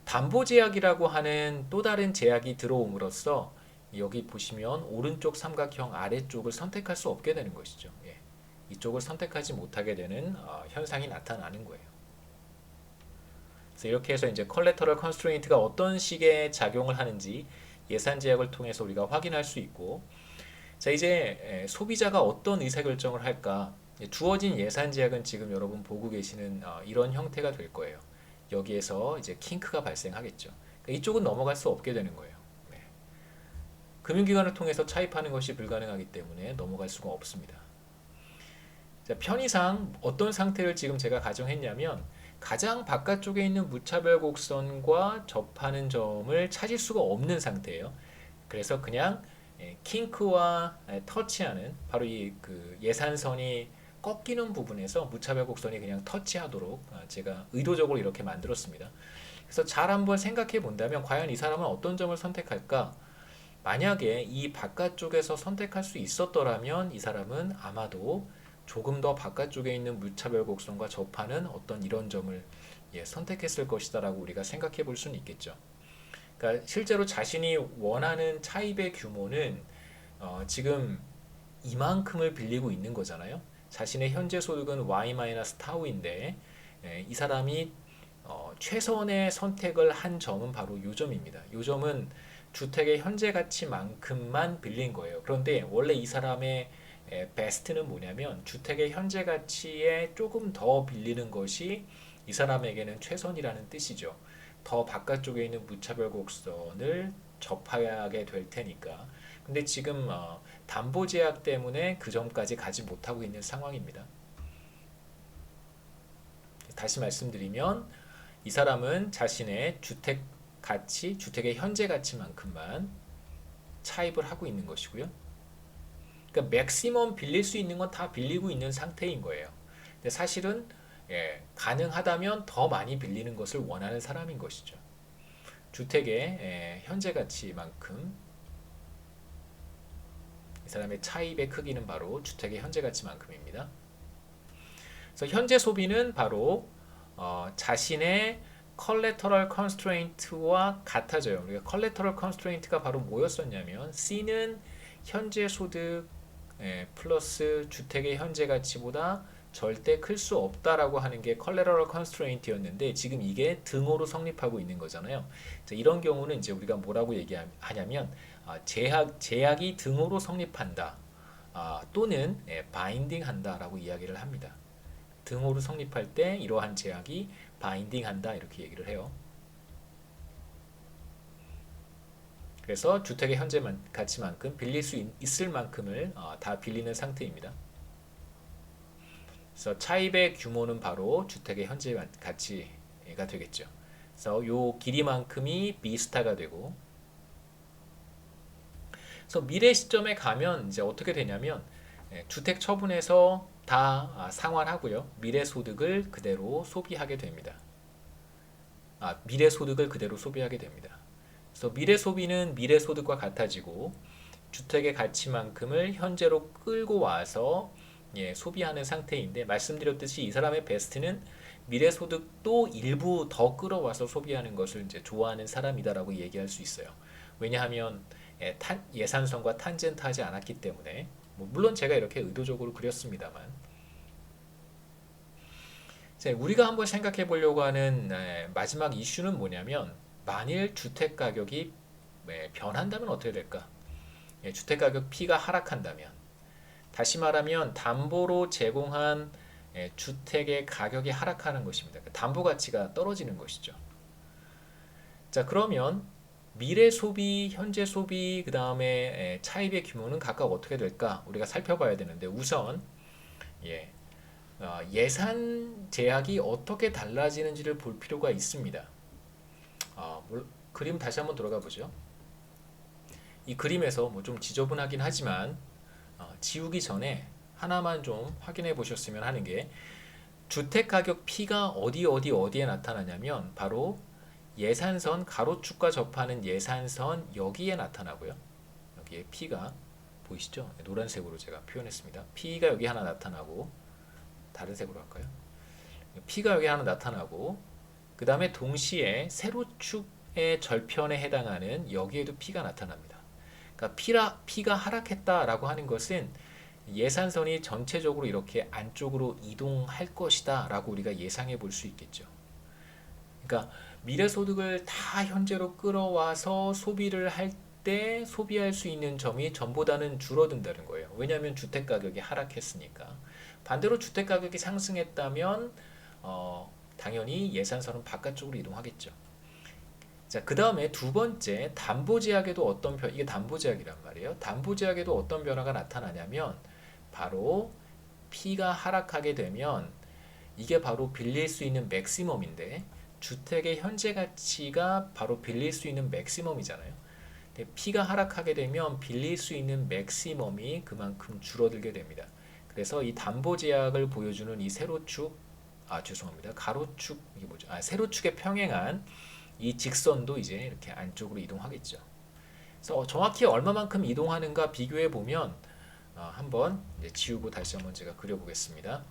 A: 담보 제약이라고 하는 또 다른 제약이 들어옴으로써 여기 보시면 오른쪽 삼각형 아래쪽을 선택할 수 없게 되는 것이죠. 이쪽을 선택하지 못하게 되는 현상이 나타나는 거예요. 그래서 이렇게 해서 이제 컬래터럴 컨스트레인트가 어떤 식의 작용을 하는지 예산 제약을 통해서 우리가 확인할 수 있고 자 이제 소비자가 어떤 의사결정을 할까 주어진 예산 제약은 지금 여러분 보고 계시는 이런 형태가 될 거예요. 여기에서 이제 킹크가 발생하겠죠. 그러니까 이쪽은 넘어갈 수 없게 되는 거예요. 금융기관을 통해서 차입하는 것이 불가능하기 때문에 넘어갈 수가 없습니다. 자, 편의상 어떤 상태를 지금 제가 가정했냐면 가장 바깥쪽에 있는 무차별 곡선과 접하는 점을 찾을 수가 없는 상태예요. 그래서 그냥 킹크와 터치하는 바로 이 그 예산선이 꺾이는 부분에서 무차별 곡선이 그냥 터치하도록 제가 의도적으로 이렇게 만들었습니다. 그래서 잘 한번 생각해 본다면 과연 이 사람은 어떤 점을 선택할까? 만약에 이 바깥쪽에서 선택할 수 있었더라면 이 사람은 아마도 조금 더 바깥쪽에 있는 무차별 곡선과 접하는 어떤 이런 점을 선택했을 것이다라고 우리가 생각해 볼 수는 있겠죠. 그러니까 실제로 자신이 원하는 차입의 규모는 지금 이만큼을 빌리고 있는 거잖아요. 자신의 현재 소득은 y-타우인데 이 사람이 최선의 선택을 한 점은 바로 요 점입니다. 요 점은 주택의 현재 가치만큼만 빌린 거예요. 그런데 원래 이 사람의 베스트는 뭐냐면 주택의 현재 가치에 조금 더 빌리는 것이 이 사람에게는 최선이라는 뜻이죠. 더 바깥쪽에 있는 무차별 곡선을 접하게 될 테니까. 근데 지금 담보 제약 때문에 그 점까지 가지 못하고 있는 상황입니다. 다시 말씀드리면 이 사람은 자신의 주택 가치, 주택의 현재 가치만큼만 차입을 하고 있는 것이고요. 그러니까 맥시멈 빌릴 수 있는 건 다 빌리고 있는 상태인 거예요. 근데 사실은 가능하다면 더 많이 빌리는 것을 원하는 사람인 것이죠. 주택의 현재 가치만큼 이 사람의 차입의 크기는 바로 주택의 현재 가치만큼입니다. 그래서 현재 소비는 바로 자신의 collateral constraint와 같아져요. 우리가 collateral constraint가 바로 뭐였었냐면 C는 현재 소득 플러스 주택의 현재 가치보다 절대 클 수 없다라고 하는 게 collateral constraint였는데 지금 이게 등호로 성립하고 있는 거잖아요. 이런 경우는 이제 우리가 뭐라고 얘기하냐면 제약이 등호로 성립한다 또는 바인딩한다라고 이야기를 합니다. 등호로 성립할 때 이러한 제약이 바인딩한다 이렇게 얘기를 해요. 그래서 주택의 현재 가치만큼 빌릴 수 있을 만큼을 다 빌리는 상태입니다. 그래서 차입의 규모는 바로 주택의 현재 가치가 되겠죠. 그래서 요 길이만큼이 B스타가 되고, 그래서 미래 시점에 가면 이제 어떻게 되냐면 주택 처분에서 다 상환하고요. 미래 소득을 그대로 소비하게 됩니다. 미래 소득을 그대로 소비하게 됩니다. 그래서 미래 소비는 미래 소득과 같아지고 주택의 가치만큼을 현재로 끌고 와서 소비하는 상태인데 말씀드렸듯이 이 사람의 베스트는 미래 소득도 일부 더 끌어와서 소비하는 것을 이제 좋아하는 사람이다라고 얘기할 수 있어요. 왜냐하면 예산선과 탄젠트하지 않았기 때문에 물론 제가 이렇게 의도적으로 그렸습니다만 우리가 한번 생각해 보려고 하는 마지막 이슈는 뭐냐면 만일 주택 가격이 변한다면 어떻게 될까? 주택 가격 P가 하락한다면 다시 말하면 담보로 제공한 주택의 가격이 하락하는 것입니다. 담보 가치가 떨어지는 것이죠. 자, 그러면 미래 소비, 현재 소비, 그 다음에 차입의 규모는 각각 어떻게 될까? 우리가 살펴봐야 되는데 우선 예산 제약이 어떻게 달라지는지를 볼 필요가 있습니다. 그림 다시 한번 들어가 보죠. 이 그림에서 뭐 좀 지저분하긴 하지만 지우기 전에 하나만 좀 확인해 보셨으면 하는 게 주택 가격 P가 어디에 나타나냐면 바로 예산선 가로축과 접하는 예산선 여기에 나타나고요. 여기에 P가 보이시죠? 노란색으로 제가 표현했습니다. P가 여기 하나 나타나고 다른 색으로 할까요? P가 여기 하나 나타나고 그 다음에 동시에 세로축의 절편에 해당하는 여기에도 P가 나타납니다. 그러니까 P가 하락했다라고 하는 것은 예산선이 전체적으로 이렇게 안쪽으로 이동할 것이다 라고 우리가 예상해 볼 수 있겠죠. 그러니까 미래소득을 다 현재로 끌어와서 소비를 할 때 소비할 수 있는 점이 전보다는 줄어든다는 거예요. 왜냐하면 주택가격이 하락했으니까. 반대로 주택가격이 상승했다면 당연히 예산선은 바깥쪽으로 이동하겠죠. 자, 그 다음에 두 번째 담보제약에도 이게 담보제약이란 말이에요. 담보제약에도 어떤 변화가 나타나냐면 바로 P가 하락하게 되면 이게 바로 빌릴 수 있는 맥시멈인데 주택의 현재 가치가 바로 빌릴 수 있는 맥시멈이잖아요. 근데 P가 하락하게 되면 빌릴 수 있는 맥시멈이 그만큼 줄어들게 됩니다. 그래서 이 담보 제약을 보여주는 이 세로축, 죄송합니다. 가로축, 이게 뭐죠? 세로축에 평행한 이 직선도 이제 이렇게 안쪽으로 이동하겠죠. 그래서 정확히 얼마만큼 이동하는가 비교해 보면 한번 이제 지우고 다시 한번 제가 그려보겠습니다.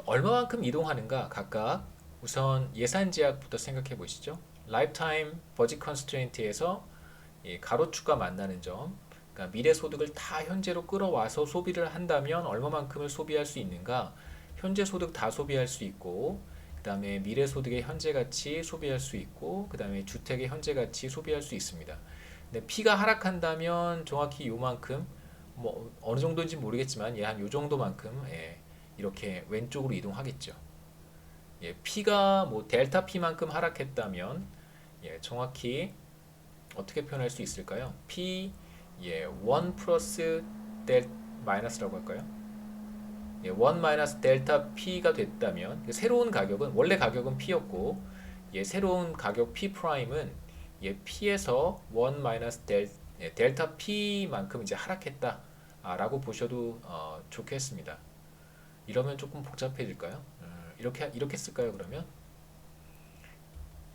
A: 얼마만큼 이동하는가 각각 우선 예산 제약부터 생각해 보시죠. 라이프타임 버짓 컨스트레인트에서 가로축과 만나는 점, 그러니까 미래 소득을 다 현재로 끌어와서 소비를 한다면 얼마만큼을 소비할 수 있는가? 현재 소득 다 소비할 수 있고, 그 다음에 미래 소득의 현재 가치 소비할 수 있고, 그 다음에 주택의 현재 가치 소비할 수 있습니다. 근데 P가 하락한다면 정확히 요만큼, 뭐 어느 정도인지 모르겠지만 한 요 정도만큼 이렇게 왼쪽으로 이동하겠죠. P가 뭐 델타 P만큼 하락했다면 정확히 어떻게 표현할 수 있을까요? P 1 플러스 델 마이너스라고 할까요? 1 마이너스 델타 P가 됐다면 새로운 가격은 원래 가격은 P였고 새로운 가격 P 프라임은 P에서 1 마이너스 델타 P만큼 이제 하락했다 라고 보셔도 좋겠습니다. 이러면 조금 복잡해질까요? 이렇게 쓸까요? 그러면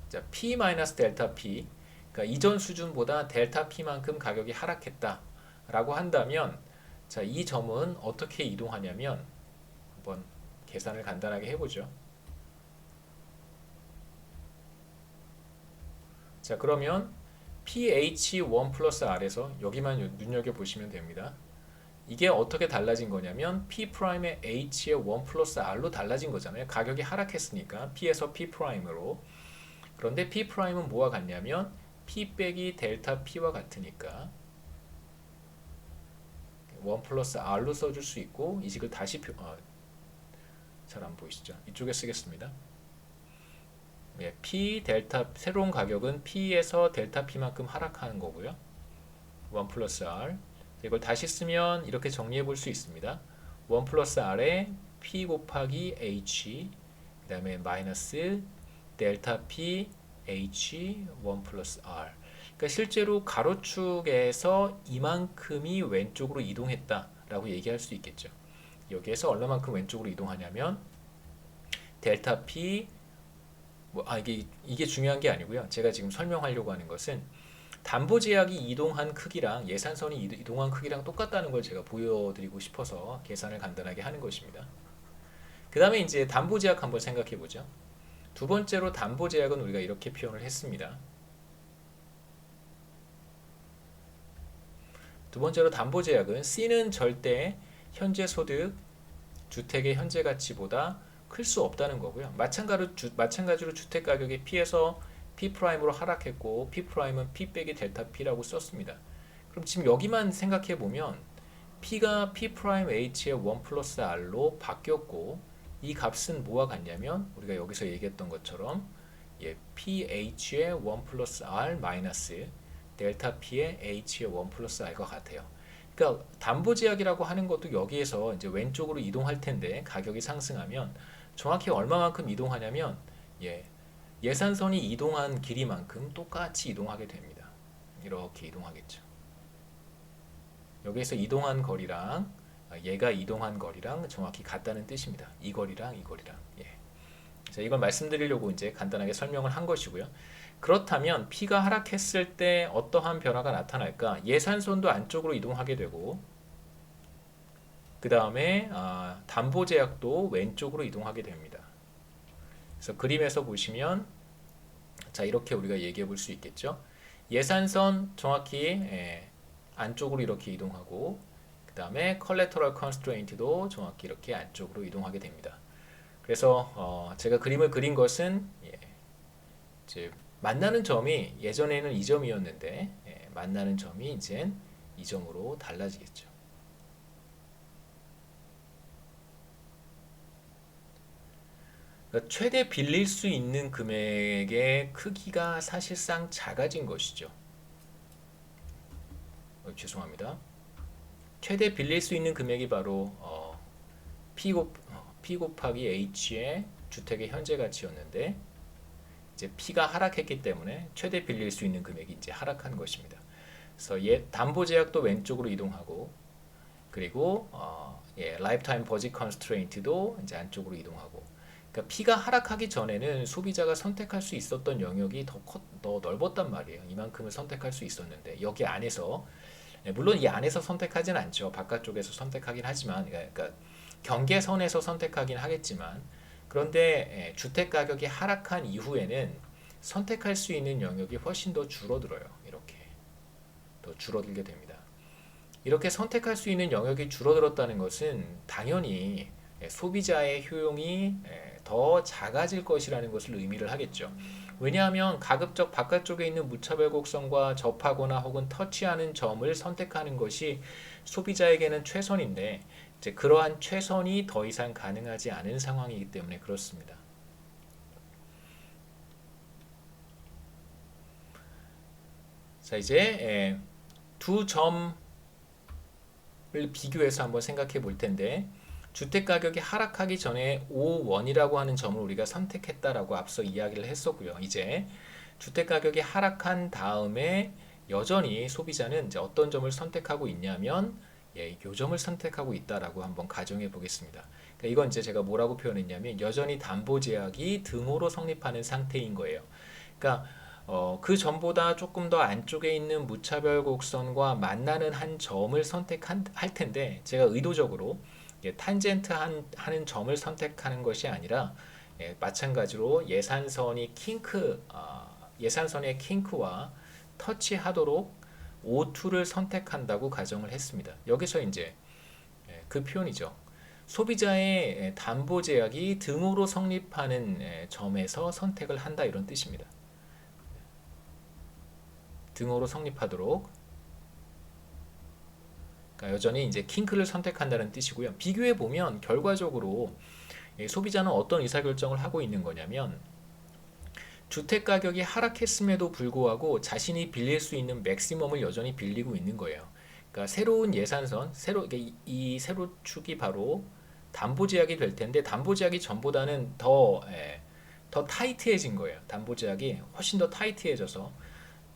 A: 자, P 마이너스 델타 P, 그러니까 이전 수준보다 델타 P만큼 가격이 하락했다 라고 한다면 자, 이 점은 어떻게 이동하냐면 한번 계산을 간단하게 해보죠. 자, 그러면 PH1 플러스 R에서 여기만 눈여겨보시면 됩니다. 이게 어떻게 달라진 거냐면 P 프라임의 H의 1 플러스 R로 달라진 거잖아요. 가격이 하락했으니까 P에서 P 프라임으로. 그런데 P 프라임은 뭐와 같냐면 P 빼기 델타 P와 같으니까 1 플러스 R로 써줄 수 있고 이 식을 다시 잘 안 보이시죠? 이쪽에 쓰겠습니다. P 델타 새로운 가격은 P에서 델타 P만큼 하락하는 거고요. 1 플러스 R 이걸 다시 쓰면 이렇게 정리해 볼 수 있습니다. 1 플러스 R에 P 곱하기 H 그 다음에 마이너스 델타 P H 1 플러스 R. 그러니까 실제로 가로축에서 이만큼이 왼쪽으로 이동했다라고 얘기할 수 있겠죠. 여기에서 얼마만큼 왼쪽으로 이동하냐면 델타 P 이게 중요한 게 아니고요. 제가 지금 설명하려고 하는 것은 담보 제약이 이동한 크기랑 예산선이 이동한 크기랑 똑같다는 걸 제가 보여드리고 싶어서 계산을 간단하게 하는 것입니다. 그 다음에 이제 담보 제약 한번 생각해 보죠. 두 번째로 담보 제약은 우리가 이렇게 표현을 했습니다. 두 번째로 담보 제약은 C는 절대 현재 소득, 주택의 현재 가치보다 클 수 없다는 거고요. 마찬가지로 주택 가격이 P에서 P 프라임으로 하락했고 P 프라임은 P 빼기 델타 P라고 썼습니다. 그럼 지금 여기만 생각해 보면 P가 P 프라임 H의 1 플러스 R로 바뀌었고 이 값은 뭐와 같냐면 우리가 여기서 얘기했던 것처럼 PH의 1 플러스 R 마이너스 델타 P의 H의 1 플러스 R과 같아요. 그러니까 담보 제약이라고 하는 것도 여기에서 이제 왼쪽으로 이동할 텐데 가격이 상승하면 정확히 얼마만큼 이동하냐면 예산선이 이동한 길이만큼 똑같이 이동하게 됩니다. 이렇게 이동하겠죠. 여기에서 이동한 거리랑 얘가 이동한 거리랑 정확히 같다는 뜻입니다. 이 거리랑 이 거리랑. 자, 이걸 말씀드리려고 이제 간단하게 설명을 한 것이고요. 그렇다면 P가 하락했을 때 어떠한 변화가 나타날까? 예산선도 안쪽으로 이동하게 되고 그 다음에 담보 제약도 왼쪽으로 이동하게 됩니다. 그래서 그림에서 보시면 자 이렇게 우리가 얘기해 볼 수 있겠죠. 예산선 정확히 안쪽으로 이렇게 이동하고 그 다음에 collateral constraint도 정확히 이렇게 안쪽으로 이동하게 됩니다. 그래서 제가 그림을 그린 것은 이제 만나는 점이 예전에는 이 점이었는데 만나는 점이 이제 이 점으로 달라지겠죠. 그러니까 최대 빌릴 수 있는 금액의 크기가 사실상 작아진 것이죠. 죄송합니다. 최대 빌릴 수 있는 금액이 바로 P 곱하기 H의 주택의 현재 가치였는데 이제 P가 하락했기 때문에 최대 빌릴 수 있는 금액이 이제 하락한 것입니다. 그래서 담보 제약도 왼쪽으로 이동하고 그리고 라이프타임 버짓 컨스트레인트도 이제 안쪽으로 이동하고 그러니까 P가 하락하기 전에는 소비자가 선택할 수 있었던 영역이 더 넓었단 말이에요. 이만큼을 선택할 수 있었는데 여기 안에서 물론 이 안에서 선택하진 않죠. 바깥쪽에서 선택하긴 하지만 그러니까 경계선에서 선택하긴 하겠지만 그런데 주택 가격이 하락한 이후에는 선택할 수 있는 영역이 훨씬 더 줄어들어요. 이렇게 더 줄어들게 됩니다. 이렇게 선택할 수 있는 영역이 줄어들었다는 것은 당연히 소비자의 효용이 더 작아질 것이라는 것을 의미를 하겠죠. 왜냐하면 가급적 바깥쪽에 있는 무차별 곡선과 접하거나 혹은 터치하는 점을 선택하는 것이 소비자에게는 최선인데 이제 그러한 최선이 더 이상 가능하지 않은 상황이기 때문에 그렇습니다. 자, 이제 두 점을 비교해서 한번 생각해 볼 텐데 주택 가격이 하락하기 전에 O1이라고 하는 점을 우리가 선택했다라고 앞서 이야기를 했었고요. 이제 주택 가격이 하락한 다음에 여전히 소비자는 이제 어떤 점을 선택하고 있냐면 이 점을 선택하고 있다라고 한번 가정해 보겠습니다. 그러니까 이건 이제 제가 뭐라고 표현했냐면 여전히 담보 제약이 등호로 성립하는 상태인 거예요. 그러니까 그 점보다 조금 더 안쪽에 있는 무차별 곡선과 만나는 한 점을 선택할 텐데 제가 의도적으로 탄젠트 하는 점을 선택하는 것이 아니라 마찬가지로 예산선의 킹크와 터치하도록 O2를 선택한다고 가정을 했습니다. 여기서 이제 그 표현이죠. 소비자의 담보 제약이 등호로 성립하는 점에서 선택을 한다 이런 뜻입니다. 등호로 성립하도록 그러니까 여전히 이제 킹크를 선택한다는 뜻이고요. 비교해 보면 결과적으로 소비자는 어떤 의사결정을 하고 있는 거냐면 주택 가격이 하락했음에도 불구하고 자신이 빌릴 수 있는 맥시멈을 여전히 빌리고 있는 거예요. 그러니까 새로운 예산선, 이 세로축이 바로 담보 제약이 될 텐데 담보 제약이 전보다는 더 타이트해진 거예요. 담보 제약이 훨씬 더 타이트해져서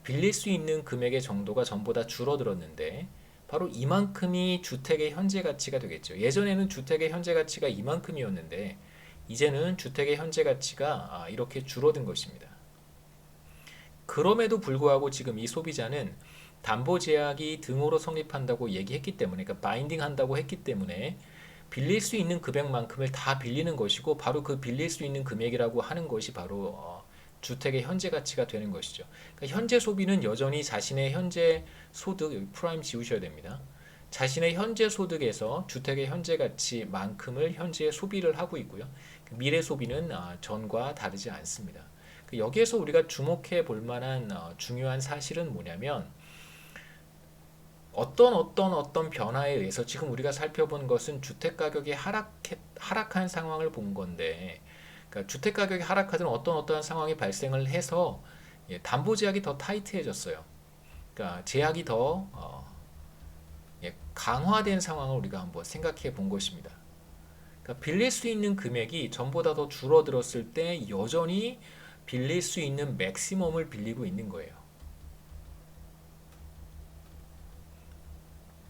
A: 빌릴 수 있는 금액의 정도가 전보다 줄어들었는데 바로 이만큼이 주택의 현재 가치가 되겠죠. 예전에는 주택의 현재 가치가 이만큼이었는데 이제는 주택의 현재 가치가 이렇게 줄어든 것입니다. 그럼에도 불구하고 지금 이 소비자는 담보 제약이 등호로 성립한다고 얘기했기 때문에 그러니까 바인딩 한다고 했기 때문에 빌릴 수 있는 금액만큼을 다 빌리는 것이고 바로 그 빌릴 수 있는 금액이라고 하는 것이 바로 주택의 현재 가치가 되는 것이죠. 그러니까 현재 소비는 여전히 자신의 현재 소득, 여기 프라임 지우셔야 됩니다. 자신의 현재 소득에서 주택의 현재 가치만큼을 현재 소비를 하고 있고요. 미래 소비는 전과 다르지 않습니다. 여기에서 우리가 주목해 볼 만한 중요한 사실은 뭐냐면 어떤 변화에 의해서 지금 우리가 살펴본 것은 주택 가격이 하락한 상황을 본 건데 그러니까 주택 가격이 하락하든 어떠한 상황이 발생을 해서 담보 제약이 더 타이트해졌어요. 그러니까 제약이 더 강화된 상황을 우리가 한번 생각해 본 것입니다. 그러니까 빌릴 수 있는 금액이 전보다 더 줄어들었을 때 여전히 빌릴 수 있는 맥시멈을 빌리고 있는 거예요.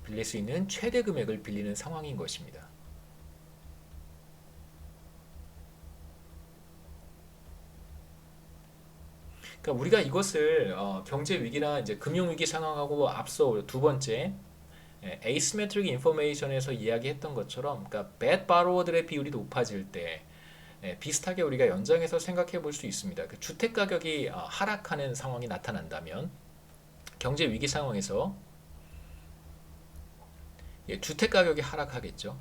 A: 빌릴 수 있는 최대 금액을 빌리는 상황인 것입니다. 그러니까 우리가 이것을 경제 위기나 이제 금융 위기 상황하고 앞서 두 번째 asymmetric information에서 이야기했던 것처럼, 그러니까 bad borrower들의 비율이 높아질 때 비슷하게 우리가 연장해서 생각해 볼 수 있습니다. 그 주택 가격이 하락하는 상황이 나타난다면 경제 위기 상황에서 주택 가격이 하락하겠죠.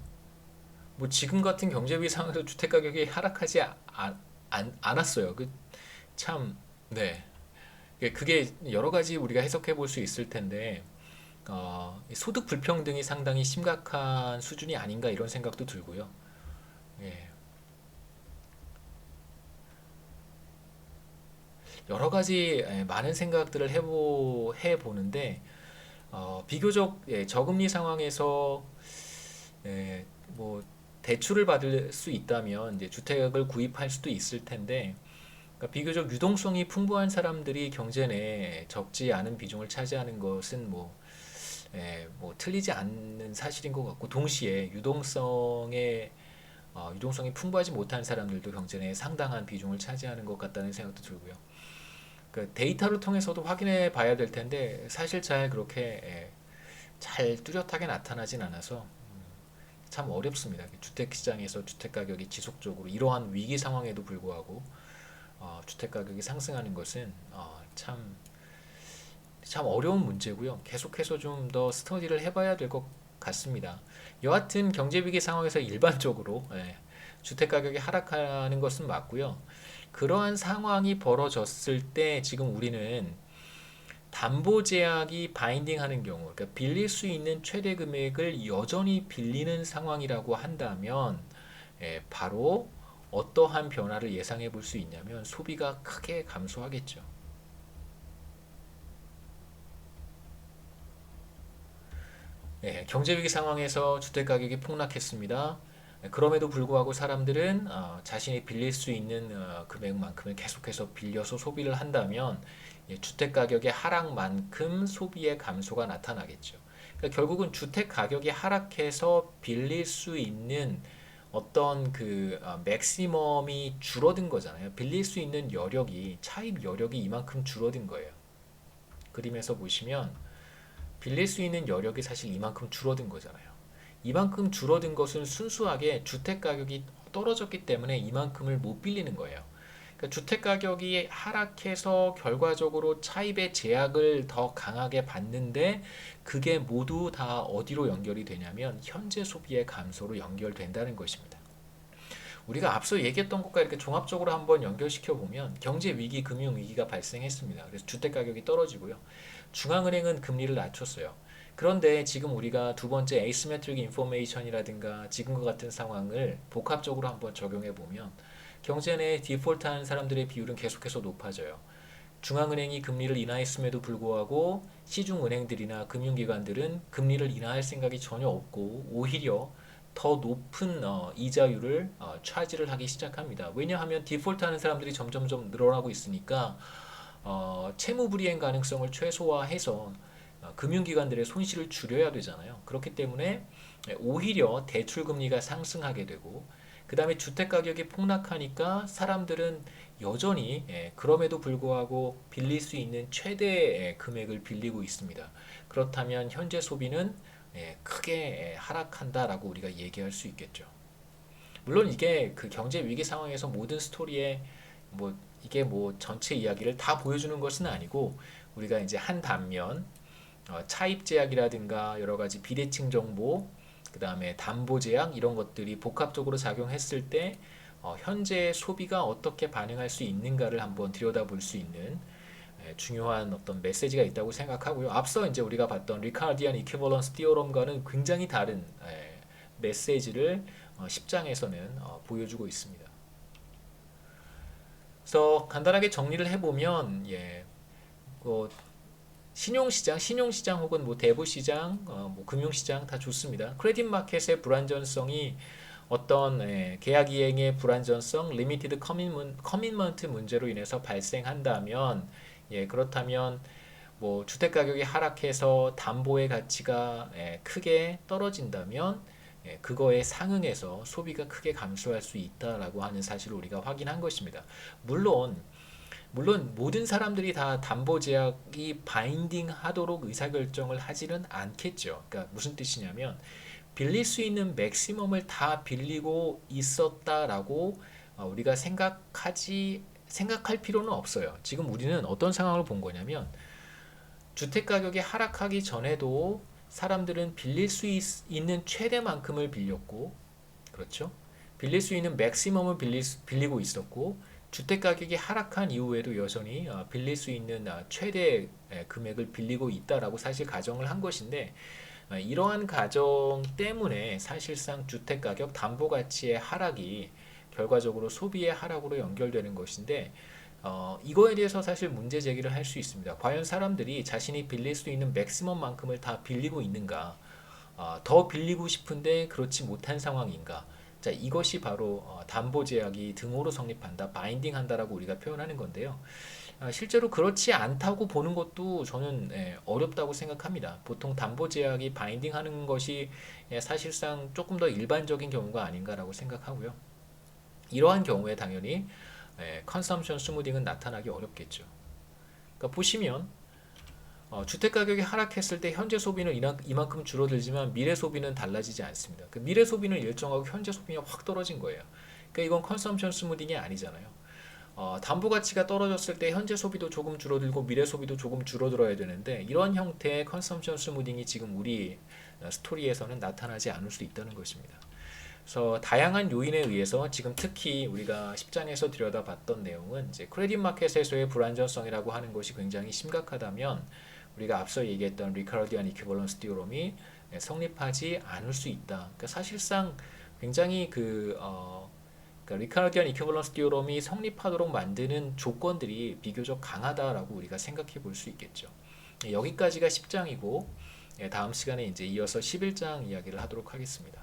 A: 뭐 지금 같은 경제 위기 상황에서 주택 가격이 하락하지 않았어요. 참, 네. 그게 여러 가지 우리가 해석해 볼 수 있을 텐데, 소득 불평등이 상당히 심각한 수준이 아닌가 이런 생각도 들고요. 예. 여러 가지 많은 생각들을 해보는데, 비교적 저금리 상황에서 뭐 대출을 받을 수 있다면 이제 주택을 구입할 수도 있을 텐데, 그러니까 비교적 유동성이 풍부한 사람들이 경제 내에 적지 않은 비중을 차지하는 것은 뭐 틀리지 않는 사실인 것 같고, 동시에 유동성이 풍부하지 못한 사람들도 경제 내에 상당한 비중을 차지하는 것 같다는 생각도 들고요. 그 데이터를 통해서도 확인해 봐야 될 텐데 사실 잘 그렇게 잘 뚜렷하게 나타나진 않아서 참 어렵습니다. 주택 시장에서 주택 가격이 지속적으로 이러한 위기 상황에도 불구하고 주택 가격이 상승하는 것은 참 어려운 문제고요. 계속해서 좀 더 스터디를 해봐야 될 것 같습니다. 여하튼 경제 위기 상황에서 일반적으로 주택 가격이 하락하는 것은 맞고요. 그러한 상황이 벌어졌을 때 지금 우리는 담보 제약이 바인딩하는 경우, 그러니까 빌릴 수 있는 최대 금액을 여전히 빌리는 상황이라고 한다면 바로 어떠한 변화를 예상해 볼 수 있냐면 소비가 크게 감소하겠죠. 경제 위기 상황에서 주택 가격이 폭락했습니다. 그럼에도 불구하고 사람들은 자신이 빌릴 수 있는 금액만큼을 계속해서 빌려서 소비를 한다면 주택 가격의 하락만큼 소비의 감소가 나타나겠죠. 그러니까 결국은 주택 가격이 하락해서 빌릴 수 있는 어떤 맥시멈이 줄어든 거잖아요. 빌릴 수 있는 여력이, 차입 여력이 이만큼 줄어든 거예요. 그림에서 보시면 빌릴 수 있는 여력이 사실 이만큼 줄어든 거잖아요. 이만큼 줄어든 것은 순수하게 주택 가격이 떨어졌기 때문에 이만큼을 못 빌리는 거예요. 그러니까 주택 가격이 하락해서 결과적으로 차입의 제약을 더 강하게 받는데 그게 모두 다 어디로 연결이 되냐면 현재 소비의 감소로 연결된다는 것입니다. 우리가 앞서 얘기했던 것과 이렇게 종합적으로 한번 연결시켜 보면 경제 위기, 금융 위기가 발생했습니다. 그래서 주택 가격이 떨어지고요. 중앙은행은 금리를 낮췄어요. 그런데 지금 우리가 두 번째 에이스메트릭 인포메이션이라든가 지금과 같은 상황을 복합적으로 한번 적용해 보면 경제 내에 디폴트하는 사람들의 비율은 계속해서 높아져요. 중앙은행이 금리를 인하했음에도 불구하고 시중은행들이나 금융기관들은 금리를 인하할 생각이 전혀 없고 오히려 더 높은 이자율을 차지를 하기 시작합니다. 왜냐하면 디폴트하는 사람들이 점점점 늘어나고 있으니까 채무 불이행 가능성을 최소화해서 금융기관들의 손실을 줄여야 되잖아요. 그렇기 때문에 오히려 대출 금리가 상승하게 되고 그 다음에 주택 가격이 폭락하니까 사람들은 여전히 그럼에도 불구하고 빌릴 수 있는 최대 금액을 빌리고 있습니다. 그렇다면 현재 소비는 크게 하락한다라고 우리가 얘기할 수 있겠죠. 물론 이게 그 경제 위기 상황에서 모든 스토리에 이게 전체 이야기를 다 보여주는 것은 아니고 우리가 이제 한 단면 차입 제약이라든가 여러 가지 비대칭 정보, 그 다음에 담보 제약 이런 것들이 복합적으로 작용했을 때 현재 소비가 어떻게 반응할 수 있는가를 한번 들여다볼 수 있는 중요한 어떤 메시지가 있다고 생각하고요. 앞서 이제 우리가 봤던 리카르디안 이퀴벌런스 티오럼과는 굉장히 다른 메시지를 10장에서는 보여주고 있습니다. 그래서 간단하게 정리를 해보면 신용시장 혹은 대부시장, 금융시장 다 좋습니다. 크레딧 마켓의 불안전성이 어떤 계약 이행의 불안전성, 리미티드 커밋먼트 문제로 인해서 발생한다면 그렇다면 주택 가격이 하락해서 담보의 가치가 크게 떨어진다면 그거에 상응해서 소비가 크게 감소할 수 있다라고 하는 사실을 우리가 확인한 것입니다. 물론 모든 사람들이 다 담보 제약이 바인딩 하도록 의사결정을 하지는 않겠죠. 그러니까 무슨 뜻이냐면 빌릴 수 있는 맥시멈을 다 빌리고 있었다라고 우리가 생각할 필요는 없어요. 지금 우리는 어떤 상황을 본 거냐면 주택 가격이 하락하기 전에도 사람들은 빌릴 수 있는 최대만큼을 빌렸고, 그렇죠? 빌릴 수 있는 맥시멈을 빌리고 있었고, 주택 가격이 하락한 이후에도 여전히 빌릴 수 있는 최대 금액을 빌리고 있다라고 사실 가정을 한 것인데 이러한 가정 때문에 사실상 주택 가격 담보 가치의 하락이 결과적으로 소비의 하락으로 연결되는 것인데 이거에 대해서 사실 문제 제기를 할 수 있습니다. 과연 사람들이 자신이 빌릴 수 있는 맥시멈만큼을 다 빌리고 있는가? 더 빌리고 싶은데 그렇지 못한 상황인가? 자, 이것이 바로 담보 제약이 등호로 성립한다, 바인딩한다라고 우리가 표현하는 건데요. 실제로 그렇지 않다고 보는 것도 저는 어렵다고 생각합니다. 보통 담보 제약이 바인딩하는 것이 사실상 조금 더 일반적인 경우가 아닌가라고 생각하고요. 이러한 경우에 당연히 컨섬션 스무딩은 나타나기 어렵겠죠. 그러니까 보시면 주택 가격이 하락했을 때 현재 소비는 이만큼 줄어들지만 미래 소비는 달라지지 않습니다. 그 미래 소비는 일정하고 현재 소비가 확 떨어진 거예요. 그러니까 이건 컨섬션 스무딩이 아니잖아요. 담보 가치가 떨어졌을 때 현재 소비도 조금 줄어들고 미래 소비도 조금 줄어들어야 되는데 이런 형태의 컨섬션 스무딩이 지금 우리 스토리에서는 나타나지 않을 수 있다는 것입니다. 그래서 다양한 요인에 의해서 지금 특히 우리가 10장에서 들여다봤던 내용은 이제 크레딧 마켓에서의 불안전성이라고 하는 것이 굉장히 심각하다면 우리가 앞서 얘기했던 리카르디안 이퀴벌런스 디오럼이 성립하지 않을 수 있다. 그러니까 사실상 굉장히 그러니까 리카르디안 이퀴벌런스 디오럼이 성립하도록 만드는 조건들이 비교적 강하다라고 우리가 생각해 볼 수 있겠죠. 여기까지가 10장이고 다음 시간에 이제 이어서 11장 이야기를 하도록 하겠습니다.